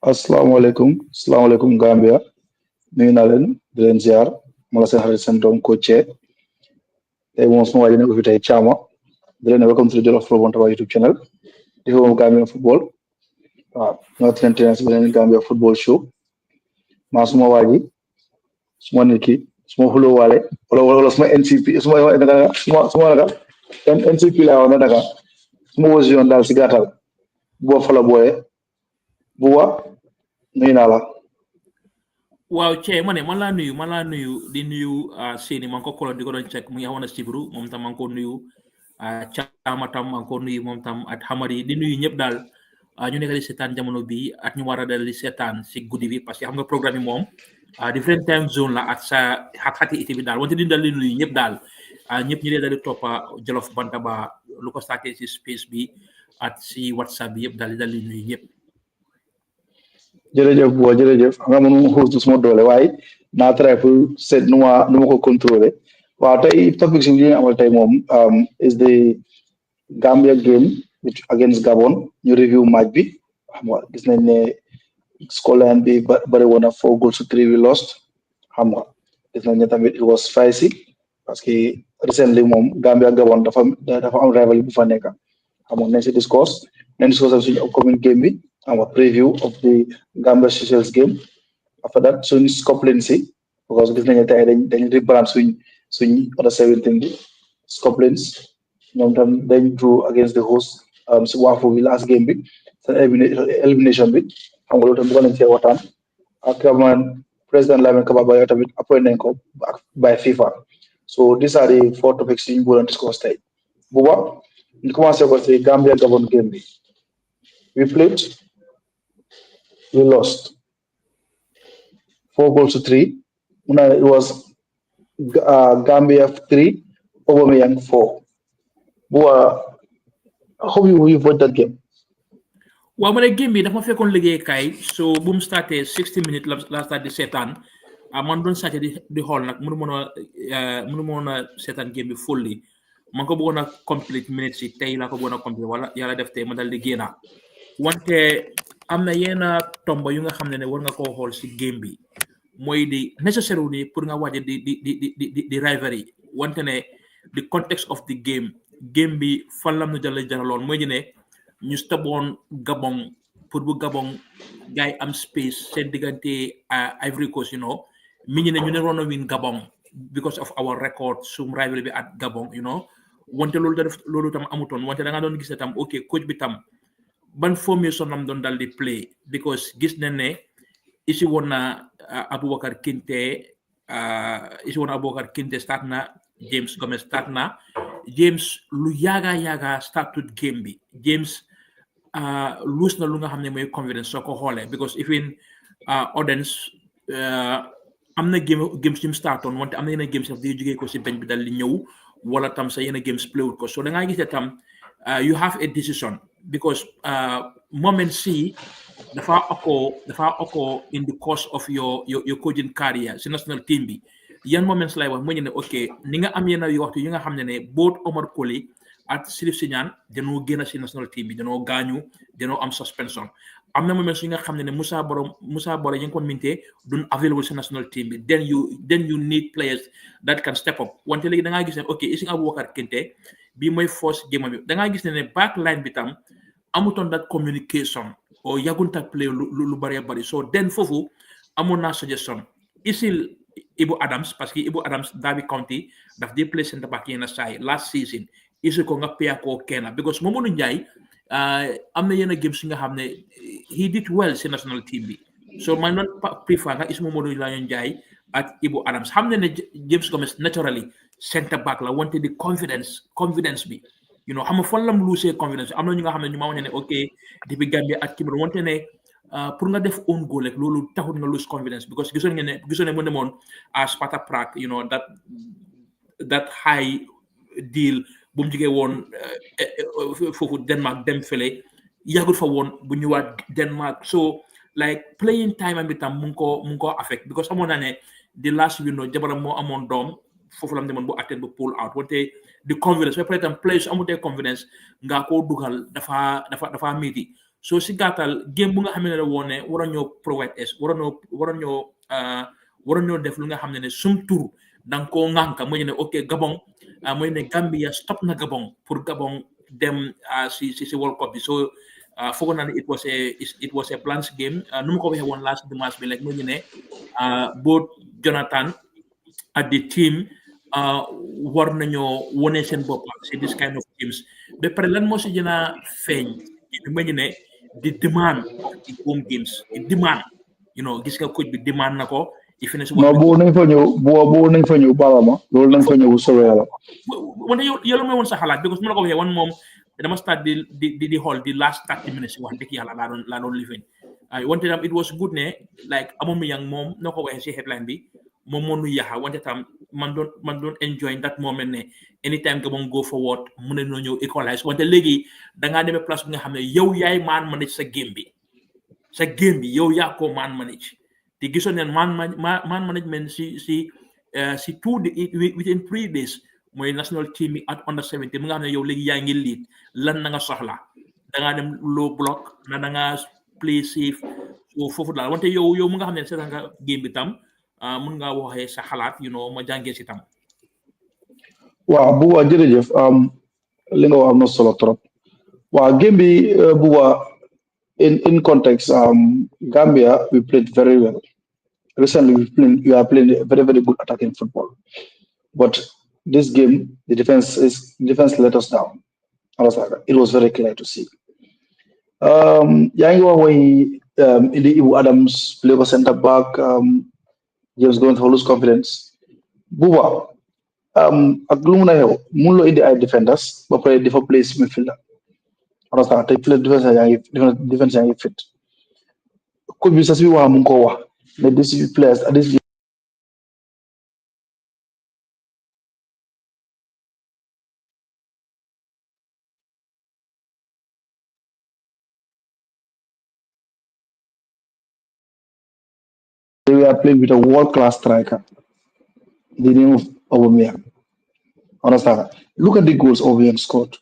Assalamualaikum Gambia nuyu naa leen di leen ziar ma la seen xarit seen doom Coach tey moom suma waaj ne ko fi tey Chama di leen ne welcome to the Jollof Flow Bantaba YouTube channel di fi moom Gambian football waaw ñoo leen si beneen Gambia football show maa suma waaji suma nit ki suma xuloo waale wala suma NCP suma naka NCP laa wax na naka suma position daal si gàttal bu fa la booyee bu wa nuyu naa la. waaw Thie man laa nuyu di nuyu Séni maa ngi ko koloon di ko doon check mu ngi xawoon a sibru moom tam maa ngi ko nuyu Caama tam maa ngi ko nuyu moom tam ak Hamadi di nuyu ñëpp daal ñu nekk di seetaan jamono bi ak ñu war a dal di seetaan si guddi bi parce que xam nga programme yi moom different time zone la ak sa xat-xati ité bi daal wante di dal di nuyu ñëpp daal ñëpp ñu dee dal di toppa Jollof Bantaba lu ko starté si space bi ak si WhatsApp bi yëpp daal di dal di nuyu ñëpp. jërëjëf bu jërëjëf nga mën mu xuus suma doole waaye naa try pour seet nu ma ko contrôler waaw tey topic si li ñu amal tey moom is the Gambia game against Gabon ñu review match bi xam nga gis nañ ne scoreline bi bari woon na 4-3 we lost xam nga gis nañ ne tamit it was spicy parce que recently moom Gambia Gabon dafa am rivalry bu fa nekk xam nga nañ si discourse suñu upcoming game bi xam nga preview of the Gambia Seychelles game after that suñu Scorplings si because gis nañu tey dañ rebrand suñ other 17 bi Scorplings ñoom tam dañ draw against the host si WAFU bi last game bi seen elimination bi xam nga loolu tam bëgg nañ cee waxtaan ak président Lamin Kaba ba yow tamit appoint nañ ko by FIFA so these are the 4 topics yi ñu bëggoon discuss tey buba ñu commencé ko si Gambia Gabon game bi we played we lost 4-3. It was Gambia 3, Aubameyang 4. How you watch that game? waaw ma ne game bi dafa ma fekkoon liggéeykaay so bu mu starté 60 minutes la start di seetaan man doon sàcc di xool nag mënu moon a seetaan game bi fully man ko bëggoon a complete minutes yi tey laa ko bëggoon a complete wala yàlla def tey ma dal di génna wante am na yenn tomba yu nga xam ne war nga koo xool si game bi mooy di necessary ni pour nga waje di rivalry wante ne the context of the game bi fan lam nu jaraloon mooy ne ñu staboon Gabon pour bu Gabon gars yi am space seen diggante Ivory Coast mi ñu ne ñu ne roon a win Gabon because of our record sum rivalry bi at Gabon wante loolu tam amutoon wante da nga doon gis ne tam ok coach bi tam ban formation lam doon dal di play because gis nañ ne isi woon na Aboubacar Kinte start na James Gomez start na James lu yaaga started game bi James lose na lu nga xam ne mooy confidence soo ko xoolee because even audience am na games yu mu startoon wante am na yeneen games daf di jógee ko si bench bi dal di ñëw wala tam sa yeneen games play wut ko so da ngaa gis ne tam you have a decision because moment si dafa occur in the course of your coaching career si national team bi yan moments lay wax mu ñu ne ok ni nga am yenn waxtu yi nga xam ne both Omar Colley ak Sirif Siñaan danoo génn si national team bi danoo gaañu danoo am suspension am na moments yi nga xam ne Musa Boro yi nga ko mintee duñ available si national team bi then you need players that can step up wante léegi da ngaa gis ne ok isi Aboubacar Kinte bi mooy force game bi da ngaa gis ne back line bi tam amutoon that communication o yagunta play lu bari so then foofu amoon naa suggestion isil Ibu Adams parce que Ibu Adams Derby County daf di play centre back yenn saa yi last season isil ko nga peya koo kenn because Mamadou Ndiaye am na yenn games yi nga xam ne he did well si national team bi so man noon prefer nga is Mamadou Ndiaye ak Ibu Adams xam ne James Gomez naturally centre back la wante di confidence bi xam nga fan lam lose confidence am na ñu nga xam ne ñu ma wax ne ok depuis Gambia ak Cameroun wante ne pour nga def own goal rek loolu taxul nga lose confidence because gisoon ne mu demoon Sparta Prague that high deal bu mu jógee woon foofu Denmark dem fële yàggul fa woon bu ñëwaat Denmark so like playing time am bi tam mu ngi ko affect because amoon naa ne the last window jabaram moo amoon doom foofu lam demoon bu attend bu pull out wante di confidence ba pare tam players amutee confidence nga koo dugal dafa métti so si gàttal game bu nga xam ne la woon ne waroon ñoo provide es waroon ñoo def lu nga xam ne sum tur da nga koo ŋànka mooy ne ok Gabon mooy ne Gambia stop na Gabon pour Gabon dem si World Cup bi so foog naa ne it was a planned game nu ma ko waxee woon last dimanche bi like mooy ne both Jonathan at the team war nañoo wone seen bopp si this kind of teams ba pare lan moo si gën a feeñ ma ñu ne the demand of the home games the demand gis nga coach bi demand na ko non boobu nañ fa ñëw boobu nañ fa ñëw balama loolu nañ fa ñëw soobee yàlla wante yow la may woon sa xalaat because mu la ko waxee wan moom dama start di xool di last 30 minutes wax dëgg yàlla laa doon living wante tam it was good ne like amoon mi yang moom noo ko waxee si headline bi moom moo nu yaxa wante tam man doon enjoy that moment ne anytime Gabon go forward mu ne noo ñëw equalize wante léegi dangaa demee place bi nga xam ne yow yaay man manage sa game bi yow yaa ko man manage te gisoon neen man management si within 3 days mooy national team yi at under 17 mu nga xam ne yow léegi yaa ngi lead lan na nga soxla dangaa dem low block na dangaa play safe so foofu daal wante yow mu nga xam ne seetaan nga game bi tam mun ngaa waxee sa xalaat ma jàngee si tam waaw bu waa jërëjëf li nga wax am na solo trop waaw game bi bu waa in context Gambia we played very well recently we are playing a very very good attacking football but this game the defense let us down it was very clear to see yaa ngi wax way indi Ibu Adams play ko center back James going to lose confidence buba ak lu mun a xew mun loo indi ay defenders ba pare dafa play midfielder te defense yaa ngi fit coach bi sax bi wax mu ngi ko wax ne this players at this we are playing with a world-class striker, the name of Aubameyang. Understand? Look at the goals Aubameyang scored.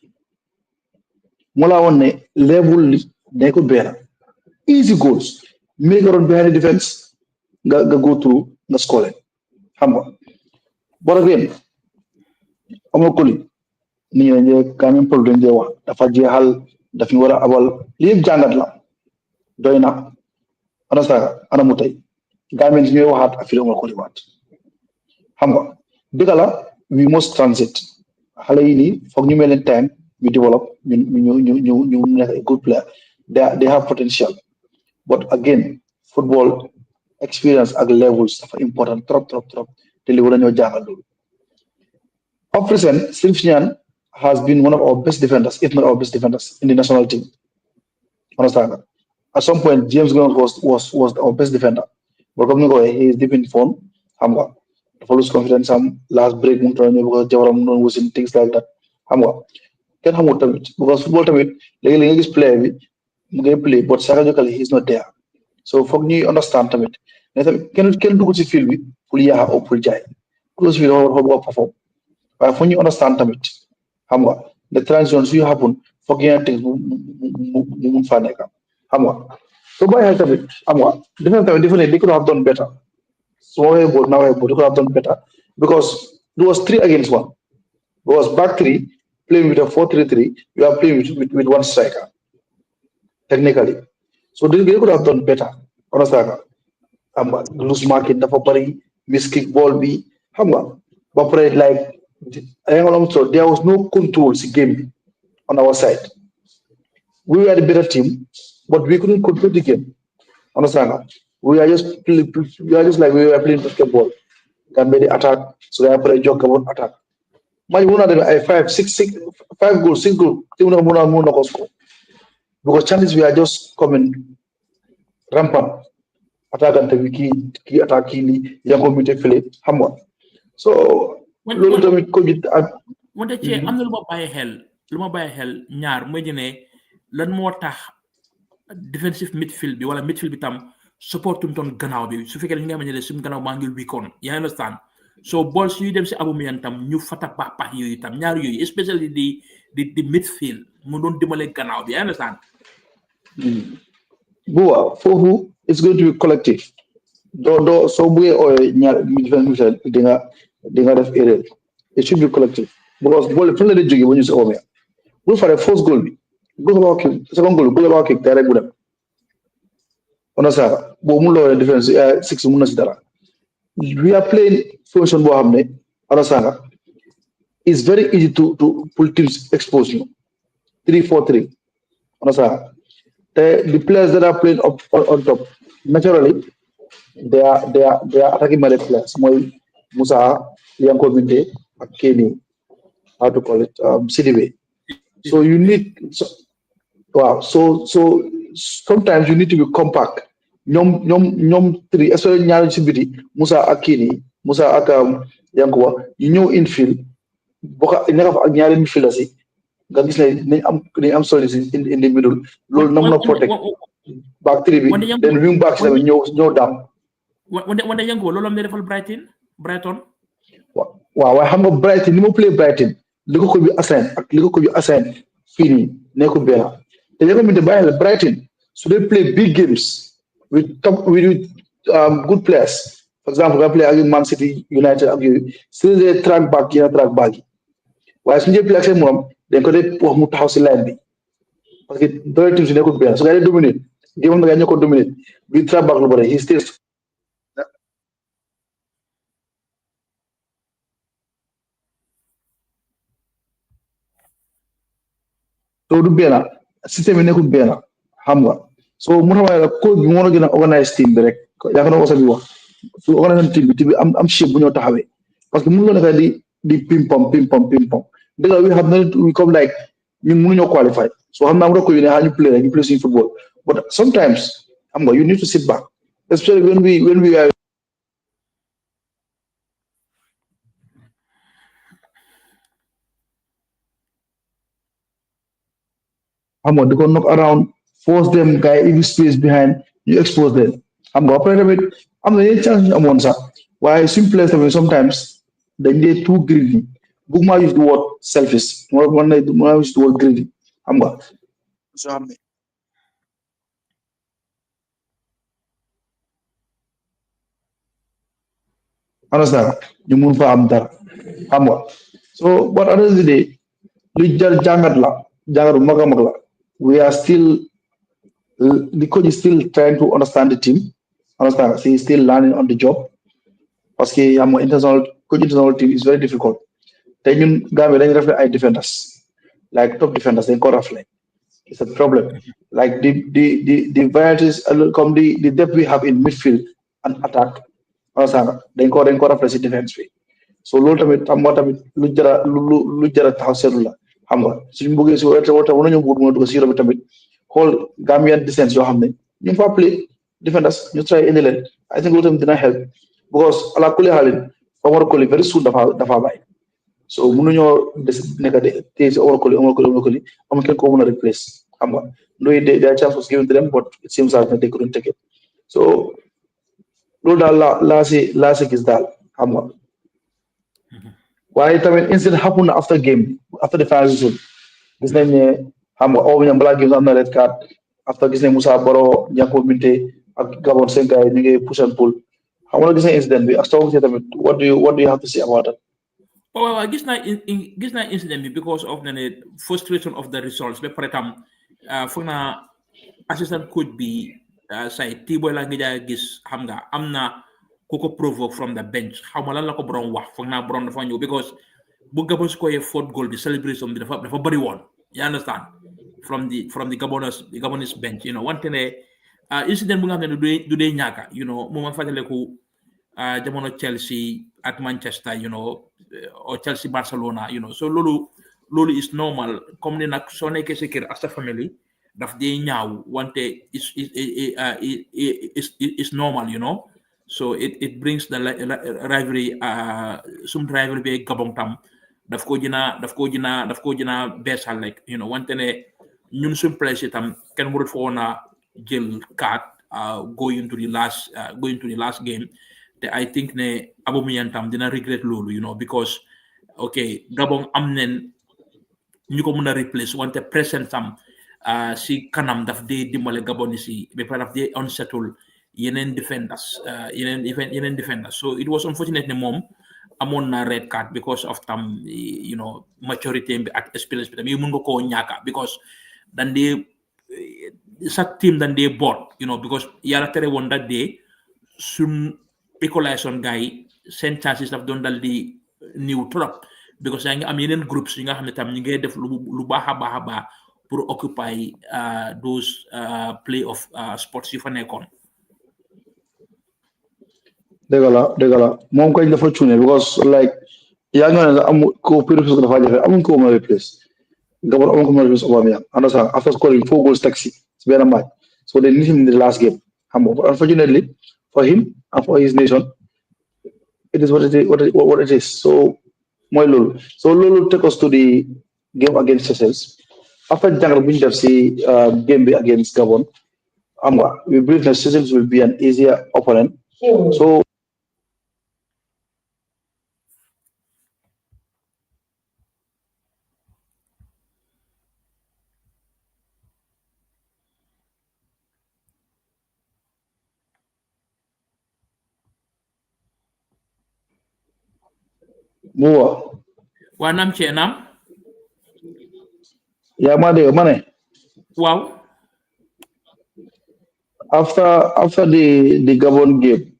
Mola one level they could bear. Easy goals. Make around behind the defense, go through the scoring. Humble. But again, Amokuli, ni kamin problem jewa. Dafa jehal, dafa wara abal. Liye jangat la. Doyna. Understand? Ana mutai. Gambia ñoy waxat affaire mo ko li wat xam nga digala we must transit xalé yi ni fokk ñu melen time we develop ñu nekk a good player they have potential but again football experience ak levels dafa important trop te li wala ñoo jangal lolu of recent Sylvian has been one of our best defenders if not our best defenders in the national team understand at some point James Gunn was our best defender. But he is deep in form. Hamga. Follows confidence. Last break, because Javaram was in things like that. Hamga. Can Hamu Tamit because football Tamit, is play, but psychologically he's not there. So for me, understand Tamit. Can do what you feel with Pulia or Puljai. Close with how perform. But when you understand Tamit, Hamga. The transitions you happen, forgetting things. Hamga. So by health of it, definitely they could have done better. So they could have done better because there was 3 against 1. There was back 3 playing with a 4-3-3. You are playing with one striker technically. So they could have done better. Understand? Loose market, the bari, miss kick ball be, but like there was no control in game on our side. We were the better team. But we couldn't control the game. Understand? We are just like we were playing basketball. Gambia attack, so they are playing joke about attack. My one of them 5 goals, 6 goals. Because chances we are just coming rampant. Attack and key attack key, young community feel hammer. So wante ci am na lu ma bàyyi xel ñaar mooy ne lan moo tax defensive midfield bi wala midfield bi tam support ton gannaaw bi su fekkee nga xamante ne suñu gannaaw maa ngi weakoon you understand so balls yu dem si Aubameyang tam ñu fata pax yooyu tam ñaar yooyu especially di midfield mu doon dimbale gannaaw bi you understand Bua, for who it's going to be collective. Do so we or different dinga def error. It should be collective. Because ball from the jiggy when you say oh go for the first goal. Go about kick, second goal, go about kick, direct with them. Onasa, Bomulo difference 6 dara. We are playing function Bohamne, Onasanga. It's very easy to pull teams expose you. 3-4-3. Onasa. The players that are playing up on top, naturally, they are attacking my players. Moi Musa, Yanko Minde, Kenny, how to call it, CDB. So you need so, wow. So sometimes you need to be compact. Nyom three, especially Nyari Sibiti, Musa Akini, Musa Akam Yankoa, you know infield, Boka enough Nyari midfielders. Nga gis ne nañ am solid in the middle loolu nam na protect back three bi When the young then wing back when tamit ñëw down when the young loolu am ne defal Brighton. waaw waaye xam nga Brighton ni ma play Brighton li ko bi assign ak li ko bi assign fii nii nekkul benn te nga xamante bàyyi la Brighton so they play big games with top with good players for example nga play ak Man City United ak yooyu si they track back yéen track back yi waaye suñu play ak seen morom dañ ko dee wax mu taxaw si line bi parce que doole team si nekkul benn su nga dee dominer game am na nga ñoo ko dominer bi track back lu bëri he stays so du benn système yi nekkul benn xam nga so mu tax la coach bi moo la gën a organise team bi rek yaakaar naa ko sax bi wax su organise team bi am shape bu ñoo taxawee parce que mënu la nekk di ping pong dëgg la we have not we come like ñun mënuñoo qualify so xam naa mu ko yéene ñu play rek ñu play suñu football but sometimes xam nga you need to sit back especially when we are xam nga di ko knock around force them guy if space behind you expose them xam nga après tamit am na yeneen chance ñu amoon sax waaye suñu players tamit sometimes dañ dee too greedy bëgguma use the word selfish moo use the word greedy xam nga soo xam ne understand ñu mun fa am dara xam nga so but at the end of the day lu jar jàngat bu mag a mag la we are still the coach is still trying to understand the team understand he is still learning on the job parce que xam nga international team is very difficult te ñun Gambia dañu rafet ay defenders like top defenders dañ ko rafet it's a problem like the varieties comme the depth we have in midfield and attack understand dañ ko rafet si defense bi so loolu tamit xam nga tamit lu jara taxaw seetlu la xam nga suñu bëggee si wala war nañoo bëgg mën a dugg si Europe tamit xool Gambian descent yoo xam ne ñu fa play defenders ñu try indi leen I think loolu tamit dina help because ala kulli xaalin Omar Colley very soon dafa bàyyi so mënuñoo des nekk de tey si Omar Colley amul kenn koo mën a replace xam nga ndoy their chance was given to them but it seems like they couldn't take it so loolu daal laa si gis daal xam nga waaye tamit incident happen na after the final whistle gis nañ ne xam nga oo ñam balaa game am na red card after gis nañ Moussa Baro Yankuba Minteh ak Gabon seen gars yi ñu ngi push and pull xam nga gis nañ incident bi ak soo gisee tamit what do you have to say about that Oh, well, gis naa incident bi because of the frustration of the results ba pare tam foog naa assistant coach bi say Tiboy la nga jaay gis xam nga am na ku ko provoke from the bench xaw ma lan la ko borom wax foog naa borom dafa ñëw because bu Gabon scorer fourth goal bi celebration bi dafa bëri woon you understand from the Gabonese bench wante ne incident bu nga xam ne du dee ñaaka mu ma fàttaleku jamono Chelsea at Manchester or Chelsea Barcelona so loolu is normal comme ni nag soo nekkee sa kër ak sa family daf dee ñaaw wante is normal so it brings the rivalry some rivalry be Gabon tam daf ko jina beesal like wante ne ñun suñ place itam kenn warut fa woon a jël card going to the last game te I think ne Aubameyang tam dina regret loolu because okay Gabon am nen ñu ko mën a replace wante present tam si kanam daf dee dimbale Gabonese yi ba pare daf dee unsettle yeneen defenders yeneen defenders so it was unfortunate ne moom amoon na red card because of tam maturité bi ak experience bi tam yow mën nga koo ñaaka because dan dee sa team dan dee boot because yàlla tere woon that day suñ écolaison gars yi seen chances daf doon dal di niw trop because yaa ngi am yeneen groups yi nga xam ne tam ñu ngi def lu baax a baax pour occupy those play of sports yu fa nekkoon. dëgg la moom koy dafa cuune because like yaa ngi ne amu ko replace ko dafa jafe amuñ ko mën a replace Gabon amuñ ko mën a replace Aubameyang understand after scoring 4 goals taxi si benn match so they need him in the last game xam nga unfortunately for him and for his nation it is what it is so mooy loolu so loolu take us to the game against Seychelles after jàngat bu ñu def si game bi against Gabon xam nga we believe that Seychelles will be an easier opponent so Buwa. Nam cee naam. Yeah, Mane. Wow. After the Gabon game,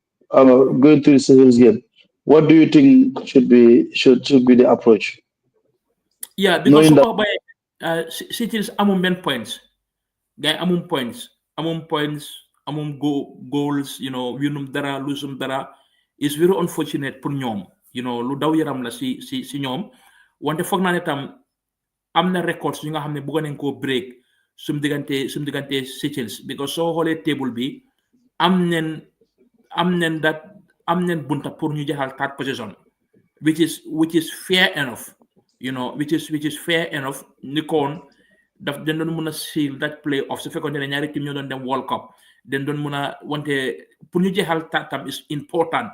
going to the Seychelles game, what do you think should be the approach? Yeah, because so by Seychelles among men points, guy among points, goals, winum dara, losum dara, is very unfortunate pour ñoom. Lu daw yaram la si ñoom wante foog naa ne tam am na records yi nga xam ne bëgg nañ koo break sum diggante Seychelles because soo xoolee table bi am nen bunta pour ñu jaxal third position which is fair enough which is fair enough ni koon daf den doon mën a seal that play off su fekkoon ne ñaari team ñoo doon dem World Cup den doon mën a wante pour ñu jaxal tam is important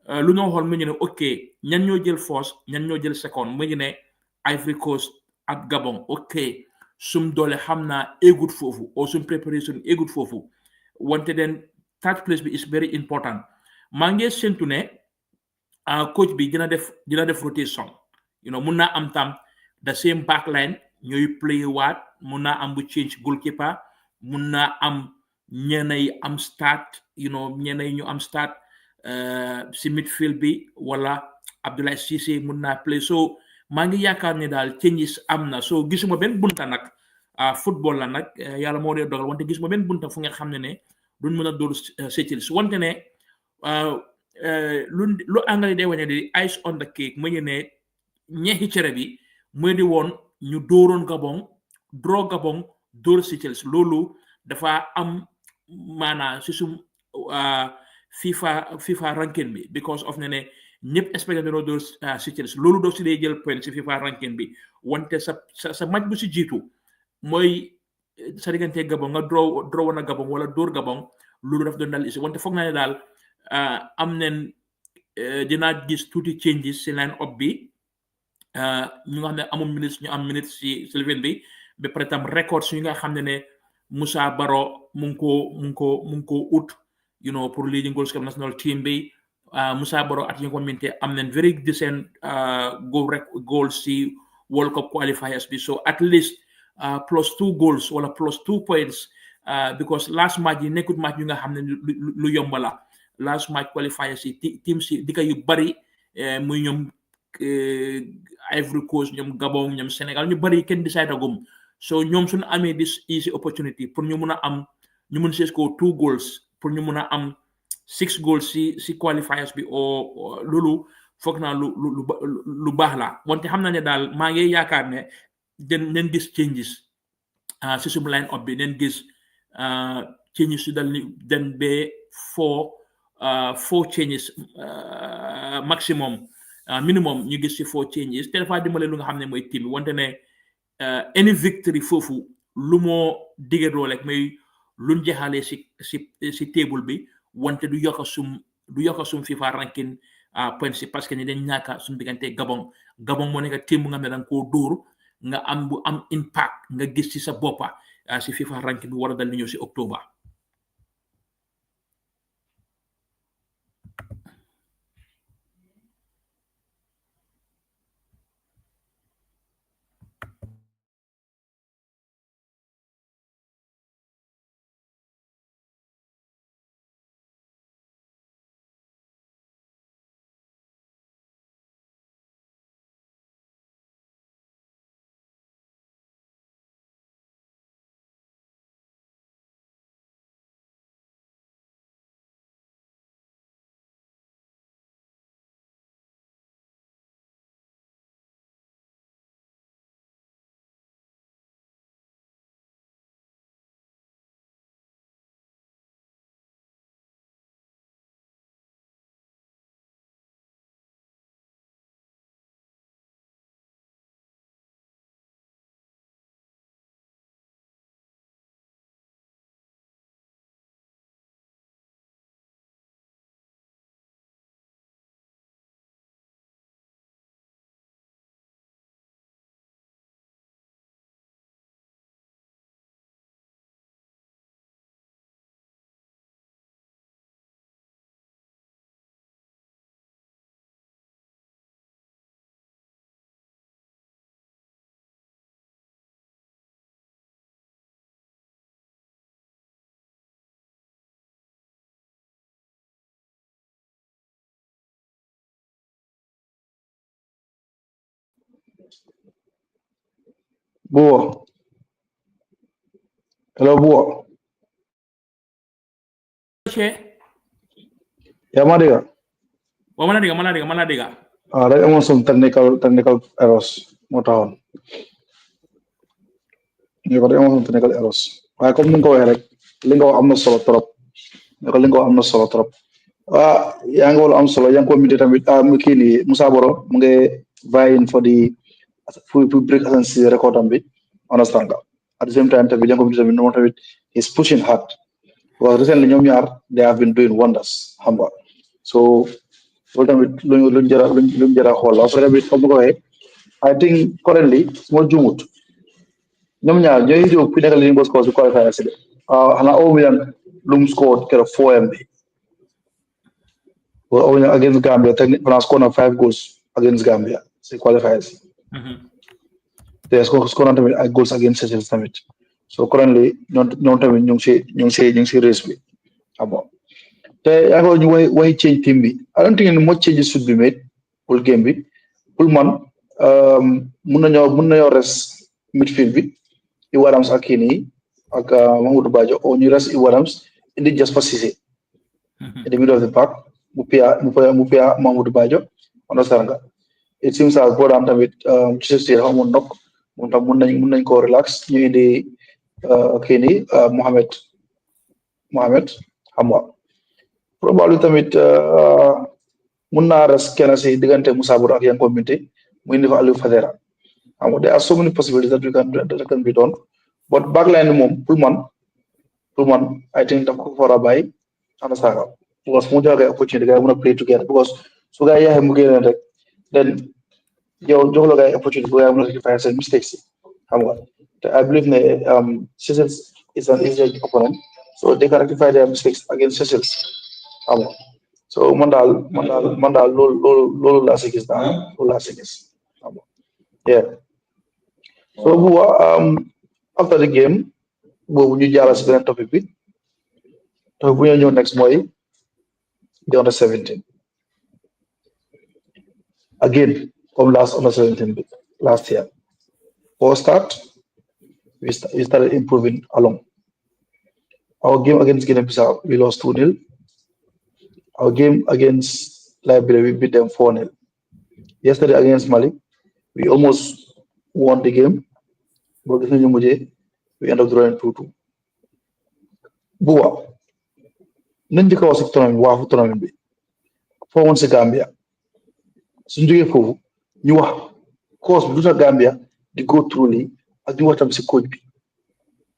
lu ñoo xool mu ngi ne ok ñan ñoo jël first ñan ñoo jël second mu ngi ne Ivory Coast ak Gabon ok sum doole xam naa égut foofu or sum préparation égut foofu wante den third place bi is very important maa ngi séntu ne coach bi dina def rotation mun naa am tam the same backline ñooy play waat mun naa am bu change goalkeeper mun naa am ñenay am start ñenay ñu am start si midfield bi wala Abdoulaye Cissé mun naa play so maa ngi yaakaar ne daal changes am na so gisuma benn bunta nag football la nag yàlla moo dee dogal wante gisuma benn bunta fu nga xam ne duñ mën a dóor Seychelles wante ne lu anglais day wane di ice on the cake mu ngi ne ñeexi cere bi muy di woon ñu dóoroon Gabon draw Gabon dóor Seychelles loolu dafa am maanaa si sum FIFA ranking bi because of ne ñëpp expecté dañoo dóor Seychelles loolu doo si dee jël point si FIFA ranking bi wante sa match bu si jiitu mooy sa diggante Gabon nga draw woon a Gabon wala dóor Gabon loolu daf doon dal isi wante foog naa ne daal am nen dinaa gis tuuti changes si line up bi ñu nga xam ne amul minutes ñu am minutes si Sylvain bi ba pare tam records yi nga xam ne Moussa Baro mu ngi ko ut pour leading goals club national team bi Moussa Baro at yi nga xamante am nañ very decent goals si World Cup qualifiers bi so at least +2 goals wala +2 points because last match yi nekkut match yu nga xam ne lu yomba la last match qualifiers yi team si dika yu bari muy ñoom Ivory Coast ñoom Gabon ñoom Sénégal ñu bari kenn decide agum so ñoom suñu amee this easy opportunity pour ñu mun a am ñu mun see score 2 goals pour ñu mun a am 6 goals si qualifiers bi o loolu foog naa lu baax la wante xam na ne daal maa ngi yaakaar ne den gis changes si sum line up bi den gis changes yu dal ni den be 4 changes maximum minimum ñu gis si 4 changes te dafa dimbale lu nga xam ne mooy team bi wante ne any victory foofu lu moo diggadoo rek mooy luñ jeexalee si table bi wante du yokk sum FIFA ranking points si parce que ni dañ ñaaka suñu diggante Gabon moo nekk team bu nga xam ne danga koo dóor nga am bu am impact nga gis ci sa boppa si FIFA ranking bi war a dal di ñëw si octobre. Buo. Hello, Buo. Ya Maria. Mana diga. Rek amoon some technical errors moo taxoon. Ñu ko rek amoon some technical errors. Waaye comme ni nga ko waxee rek li nga wax am na solo trop. Ne ko li nga wax am na solo trop. Yaa ngi wala am solo yaa ngi ko mité tamit mu kii nii Musa Boro mu ngi vying for the break Assane record am bi understand nga. At the same time tamit yaa ngi ko mité tamit moom tamit he's pushing hard. Because recently ñoom ñaar they have been doing wonders xam nga. So loolu tamit luñ jara xool la parce que tamit comme ni ko waxee I think currently su ma juumut ñoom ñaar ñooy jóg fi nekk li ñu score si qualifier si de xanaa au moins lu mu score keroog 4M bi au moins against Gambia techniquement score na 5 goals against Gambia si qualifiers te score na tamit ay goals against Seychelles tamit so currently ñoom tamit ñu ngi si race bi bon te yaa ngi ñu way change team bi I don't think much changes should be made pour game bi pour man mun nañoo res midfield bi Iw Adams ak kii nii ak Mahmoud Bajo o ñu res Iw Adams indi Jasper Cissé in the middle of the park mu pia Mahmoud Bajo understand nga it seems as boo daan tamit ci si xamoon ndok moom tam mun nañ koo relax ñu indi kii nii Mohamed xam nga probablement tamit mun naa res kenn si diggante Moussa Bour ak Yankob Minteh mu indi fa Aliou Fadera xam nga there are so many possibilities that can be done but backline bi moom pour man I think daf ko war a bàyyi understand nga because mu joxe opportunity gars yi mun a play together because su gars yi yaxee mu génne rek then yow jox la gars yi opportunity bu gars yi mun a rectify seen mistakes xam nga te I believe ne Seychelles is an easy opponent so they can rectify their mistakes against Seychelles xam nga so man daal loolu laa si gis daal loolu laa si gis xam nga yeah so bu after the game boobu ñu jàll si beneen topic bi topic bu ñu ñëw next mooy the under-17 again comme last under-17 bi last year for start we started improving along our game against Guinea-Bissau we lost 2-0 our game against Liberia we beat them 4-0 yesterday against Mali we almost won the game but gis nañu mujjee we end up drawing 2-2 buwa nañ njëkk a wax si tournament waafu tournament bi foo woon si Gambia suñ jógee foofu ñu wax cause bi lu tax Gambia di go through lii ak di waxtaan si coach bi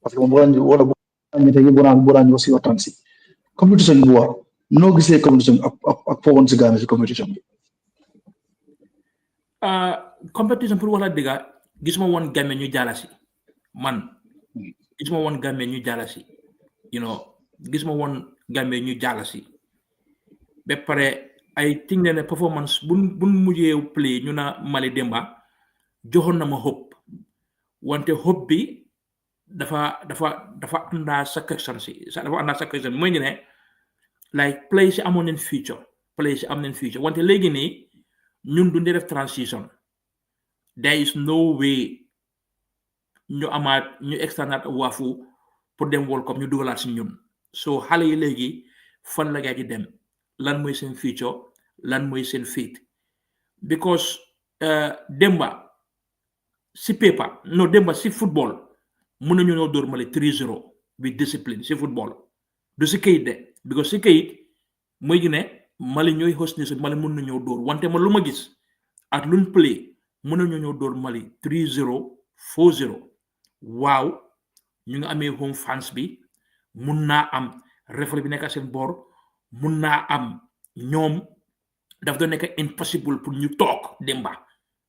parce que moom wala bu ñu tey boraan ñu wax si waxtaan si compétition bi buwa noo gisee compétition ak foo woon si Gambia si compétition bi compétition pour wax la dëgga gisuma woon Gambia ñu jàlla si man gisuma woon Gambie ñu jàllasi gisuma woon Gambie ñu jàllasi ba pare I think ne performance buñ mujjee play ñu na Mali Demba joxoon na ma hope wante hope bi dafa àndaa sa question mooy ñu ne like play si amoon nañ future wante léegi nii ñun du def transition there is no way ñu external WAFU pour dem World Cup ñu dugalaat si ñun so xale yi léegi fan la gaa ji dem lan mooy seen future lan mooy seen fate because Demba si paper no Demba si football mën nañu ñoo dóor Mali 3-0 with discipline si football du si kayit de because si kayit mooy gi ne Mali ñooy host nation Mali mën nañoo dóor wante ma lu ma gis ak luñ play mën nañoo ñoo dóor Mali 3-0 4-0 waaw ñu ngi amee home fans bi mun naa am referee bi nekk seen boor mun naa am ñoom daf doon nekk impossible pour ñu toog Demba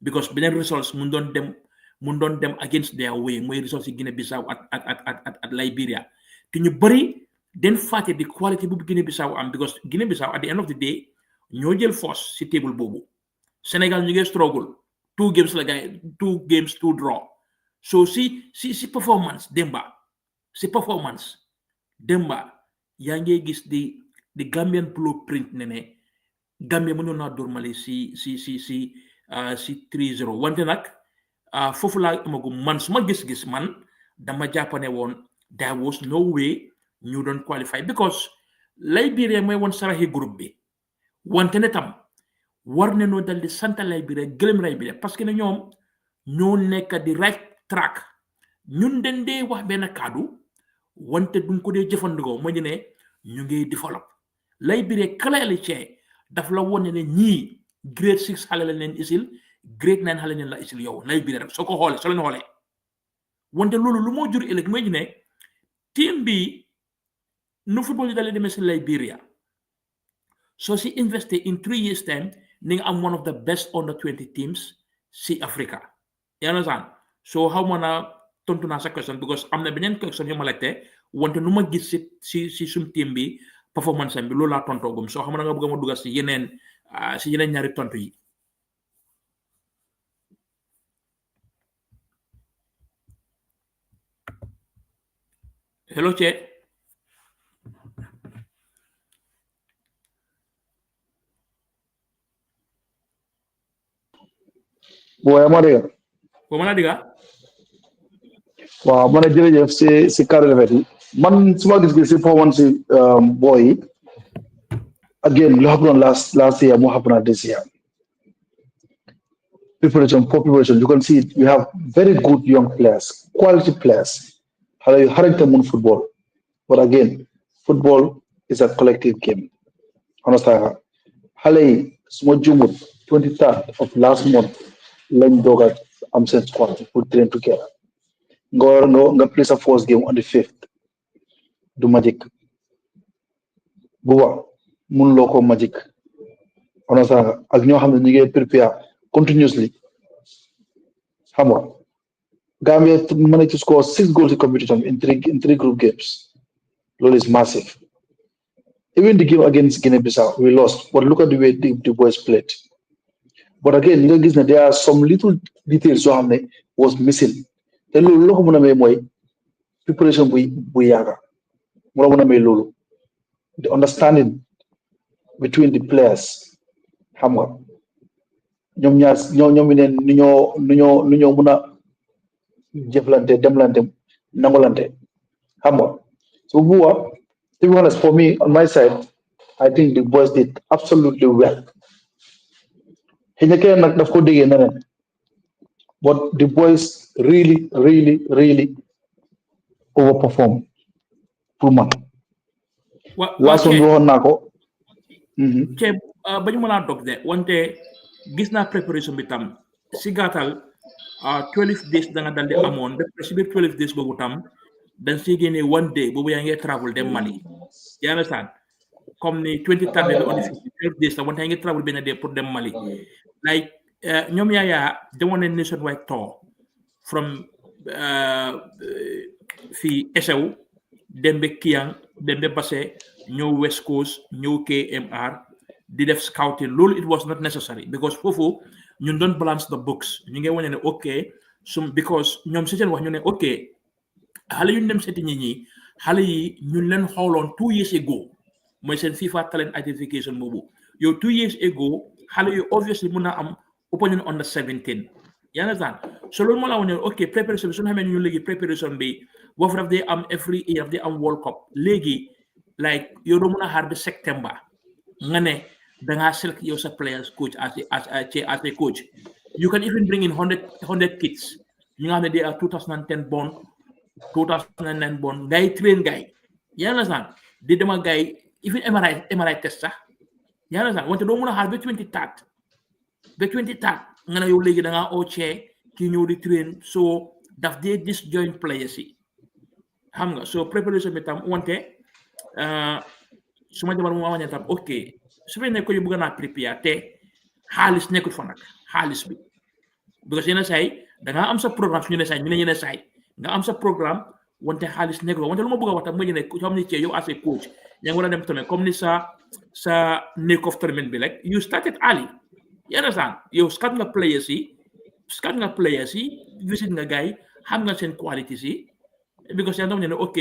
because beneen results mun doon dem against their way mooy results yi Guinée Bissau at Liberia te ñu bëri den fàtte di quality bu Guinée Bissau am because Guinée Bissau at the end of the day ñoo jël force si table boobu Sénégal ñu ngi struggle 2 games la gaay 2 games 2 draw so si performance Demba yaa ngi gis di Gambian blueprint ne Gambia mënoon naa dóor Mali si 3-0 wante nag foofu laa amagum man suma gis-gis man dama jàppane woon there was no way ñu doon qualify because Liberia mooy woon saraxi groupe bi wante ne tam war nañoo dal di sant Liberia gërëm Liberia parce que ne ñoom ñoo nekk di right track ñun den dee wax benn kaddu wante duñ ko dee jëfandikoo mooy ne ñu ngi develop Liberia clearly cee daf la wone ne ñii grade 6 xale la leen isil grade 9 xale leen la isil yow Liberia rek soo leen xoolee wante loolu lu moo jur ëllëg mooy ne team bi nu football yi dalee demee si Liberia soo si investé in 3 years time ni nga am one of the best under 20 teams si Africa you understand so xaw ma na tontu naa sa question because am na beneen question yu ma laajte wante nu ma gis si suñ team bi performance am bi loolu laa tontoogum soo xam na nga bëgg ma dugal si yeneen ñaari tontu yi hello Che booy ma dégg ko mën a diga waaw man a jërëjëf si kàddu rafet yi man suma gis-gis si performance si booy yi again lu happen last year moo happen this year poor preparation you can see we have very good young players quality players xale yu xarañte mun football but again football is a collective game understand xale yi suma jumut 23rd of last month lañ doog am seen squad pour train together nga play sa first game on the 5th du magic bu wa mun loo ko magic understand ak ñoo xam ne ñu ngi prepare continuously xam nga Gambia managed to score 6 goals in competition in three group games. That is massive. Even the game against Guinea-Bissau, we lost. But look at the way the boys played. But again, there are some little details so was missing. Preparation the understanding between the players. Jëflante demlante nangolante xam nga so to be honest for me on my side I think the boys did absolutely well kenn nag daf ko déggee neneen but the boys really overperform pour man last one waxoon naa ko Ceeb ba ñu mën a dog de wante gis naa préparation bi tam si gàttal 12 days da nga dal di amoon ba si biir 12 days boobu tam dañ siy génne 1 day boobu yaa ngi travel dem Mali yaa understand comme ni 23rd bi on the 12 days la wante yaa ngi travel benn day pour dem Mali like ñoom yaaya demoon nañ nationwide tour from fii Essew dembe Kiang dembe Basse ñëw West Coast ñëw KMR di def scouting loolu it was not necessary because foofu ñun doon balance the books ñu ngi wane ne ok because ñoom si seen wax ñu ne ok xale yu ñu dem seeti ñi ñi xale yi ñun leen xooloon 2 years ago mooy seen FIFA talent identification boobu yow 2 years ago xale yu obviously mun naa am opinion under 17 you understand so loolu moo la wane ok préparation bi su ñu xamee ñu léegi préparation bi boofu daf dee am every year daf dee am World Cup léegi like yow doo mun a xaar ba September nga ne dangaa select yow sa players coach as a coach you can even bring in 100 kids ñu nga xam ne they are 2010 born 2009 born ngay train guy you understand di dema guy even MRI test sax you understand wante doo mun a xaar ba 23rd nga ne yow léegi dangaa oocee kii ñëw di train so daf dee disjoint players yi xam nga so préparation bi tam wante suma jabar mu wañe tam ok su fekkee ne ko yu bëgg naa prépare te xaalis nekkul fa nag xaalis bi because yenn saay da nga am sa programme ñu ne saay ñu ne yenn saay nga am sa programme wante xaalis nekkul fa wante lu ma bëgg a wax tam mooy ne xam ni ci yow as a coach yaa ngi war a dem tamit comme ni sa neck of tournament bi rek you started early you understand yow scout nga players yi visit nga gars yi xam nga seen qualities yi because yaa ngi ne ok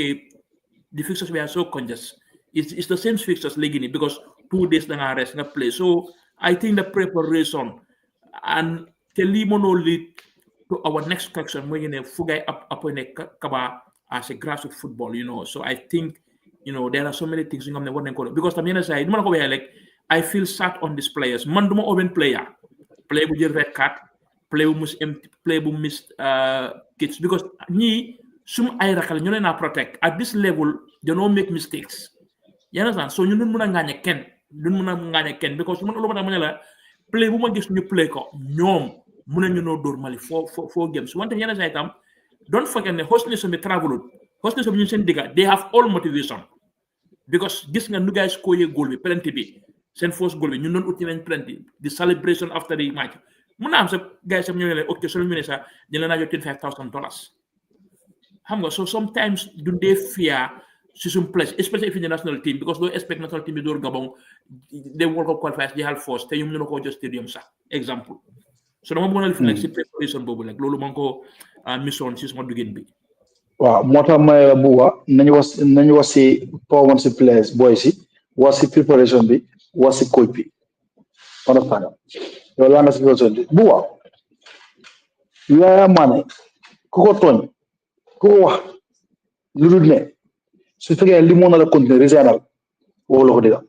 the fixtures we are so congested it's the same fixtures léegi nii because 2 days da ngaa rest nga play so I think the preparation and te lii mënoo lead to our next question mooy ne fu ngay appoint Kaba as a grassroots football so I think there are so many things you xam ne war nañ ko because tam yenn saa yi du ma la ko waxee rek I feel sad on these players man du ma open player bu jël red card play bu miss kids because ñii sum ay rakal ñu leen a protect at this level they don't make mistakes you understand so ñu mun a ngaañe kenn because su ma lu ma tax ma ne la play bu ma gis ñu play ko ñoom mun nañu noo dóor Mali foo games wante yenn saa itam don't forget ne host nation bi travelul host nation bi ñu seen digga they have all motivation because gis nga nu guys score goal bi penalty bi seen first goal bi ñun doon uti nañ penalty the celebration after the match mun naa am sa guys sam ñëwee ok solo ñu ne sax dina naa jox $25,000 xam nga so sometimes du dee fear si suñ place especially if in the national team because doo expect national team bi door Gabon they World Cup qualifiers jeexal force te ñu mënu ko jox stadium sax exemple so dama bëggoon a fi nekk si préparation boobu rek loolu ma ngi ko mission si suma duggin bi waaw moo tax may la buuba nañu wax si performance si players boy si wax si préparation bi wax si coach bi understand yow laa nga si préparation bi buuba Yaya Mane ku ko tooñ ku ko wax lu dul ne su fekkee li moo na la continuer régional woo la ko dégga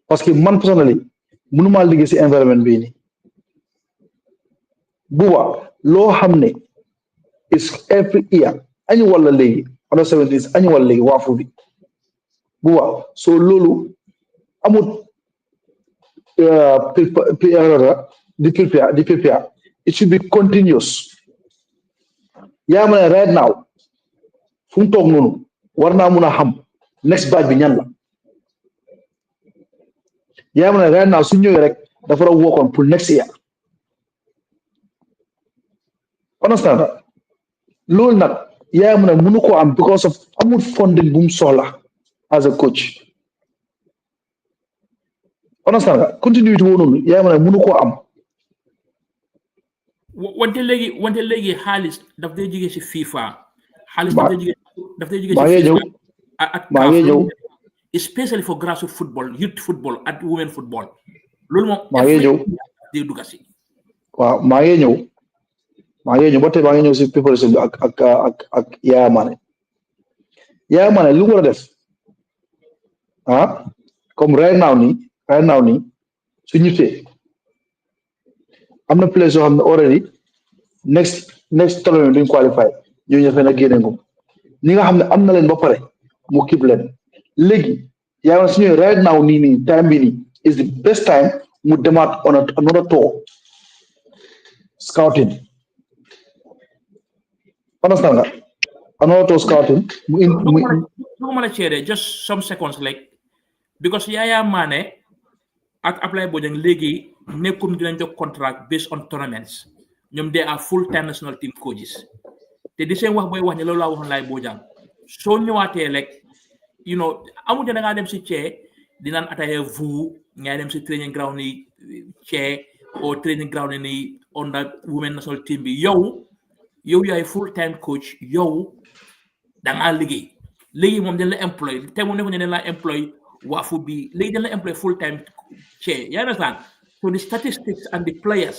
parce que man personnellement mënumaa liggéey si environnement bii nii buuba loo xam ne is every year añu walla léegi under 17 añu walla léegi WAFU bi buuba so loolu amut di prepare it should be continuous yaa ma ne right now fu mu toog noonu war naa mun a xam next batch bi ñan la yaa ma ne right now su ñëwee rek dafa war a work on pour next year understand loolu nag yaa ma ne mënu ko am because of amul funding bu mu soxla as a coach understand nga continuity woo noonu yaa ma ne mënu ko am wante léegi xaalis daf dee jóge si FIFA xaalis daf dee jóge si FIFA ak CAF especially for grassroots football youth football ak women football loolu moom maa ngi ñëw dee dugga si waaw maa ngi ñëw ba tey maa ngi ñëw si préparation bi ak Yaya Mane lu mu war a def comme right now nii su ñibbisee am na place yoo xam ne already next tournament duñ qualify ñooñu dafay na génne ngum ñi nga xam ne am na leen ba pare mu keep leen léegi yaa ngi su ñëwee right now nii time bi nii is the best time mu demaat on another tour scouting understand nga another tour scouting mu mën a ceere just some seconds like because Yaya Mane ak Ablaye Bojang léegi nekkum dinañ jox contract based on tournaments ñoom they are full time national team coaches te di seen wax booy wax ne loolu laa waxoon laay boojaan soo ñëwaatee rek you know amu da ngaa dem si cee dinaan ataaya vous ngay dem si training ground yi cee or training ground ni on the women national team bi yow yaay full time coach yow da ngaa liggéey léegi moom dañ la employ te moom ne ko ne dañ la employ WAFU bi léegi dañ la employ full time chair you understand so the statistics and the players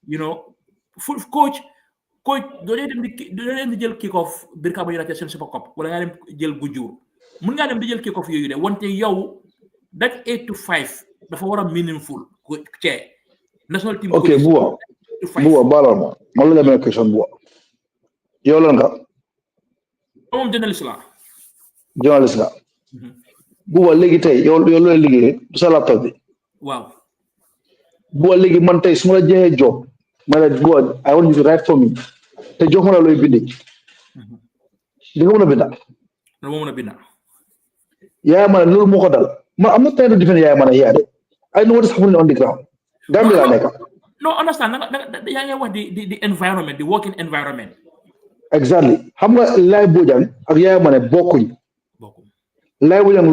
you know full coach doo leen di jël kick off Brikama United seen Super Cup wala ngaa dem jël Gunjur mun ngaa dem di jël kick off yooyu de wante yow that 8 to 5 dafa war a meaningful chair national team ok Buwa baalal ma la demee question Buwa yow lan nga moom journaliste la Buwa léegi tey yow looy liggéey du sa laptop bi waaw Buwa léegi man tey su ma la jeexee job ma ne Buwa I want you to write for me te jox ma la looy bindi di nga mën a binda yaay ma ne loolu moo ko dal man am na tey du defee yaay ma ne yaa de I know what is happening on the ground Gambia laa nekk no understand yaa ngi wax di environment the working environment exactly xam nga Laye Bojang ak yaay ma ne bokkuñ Laye Bojang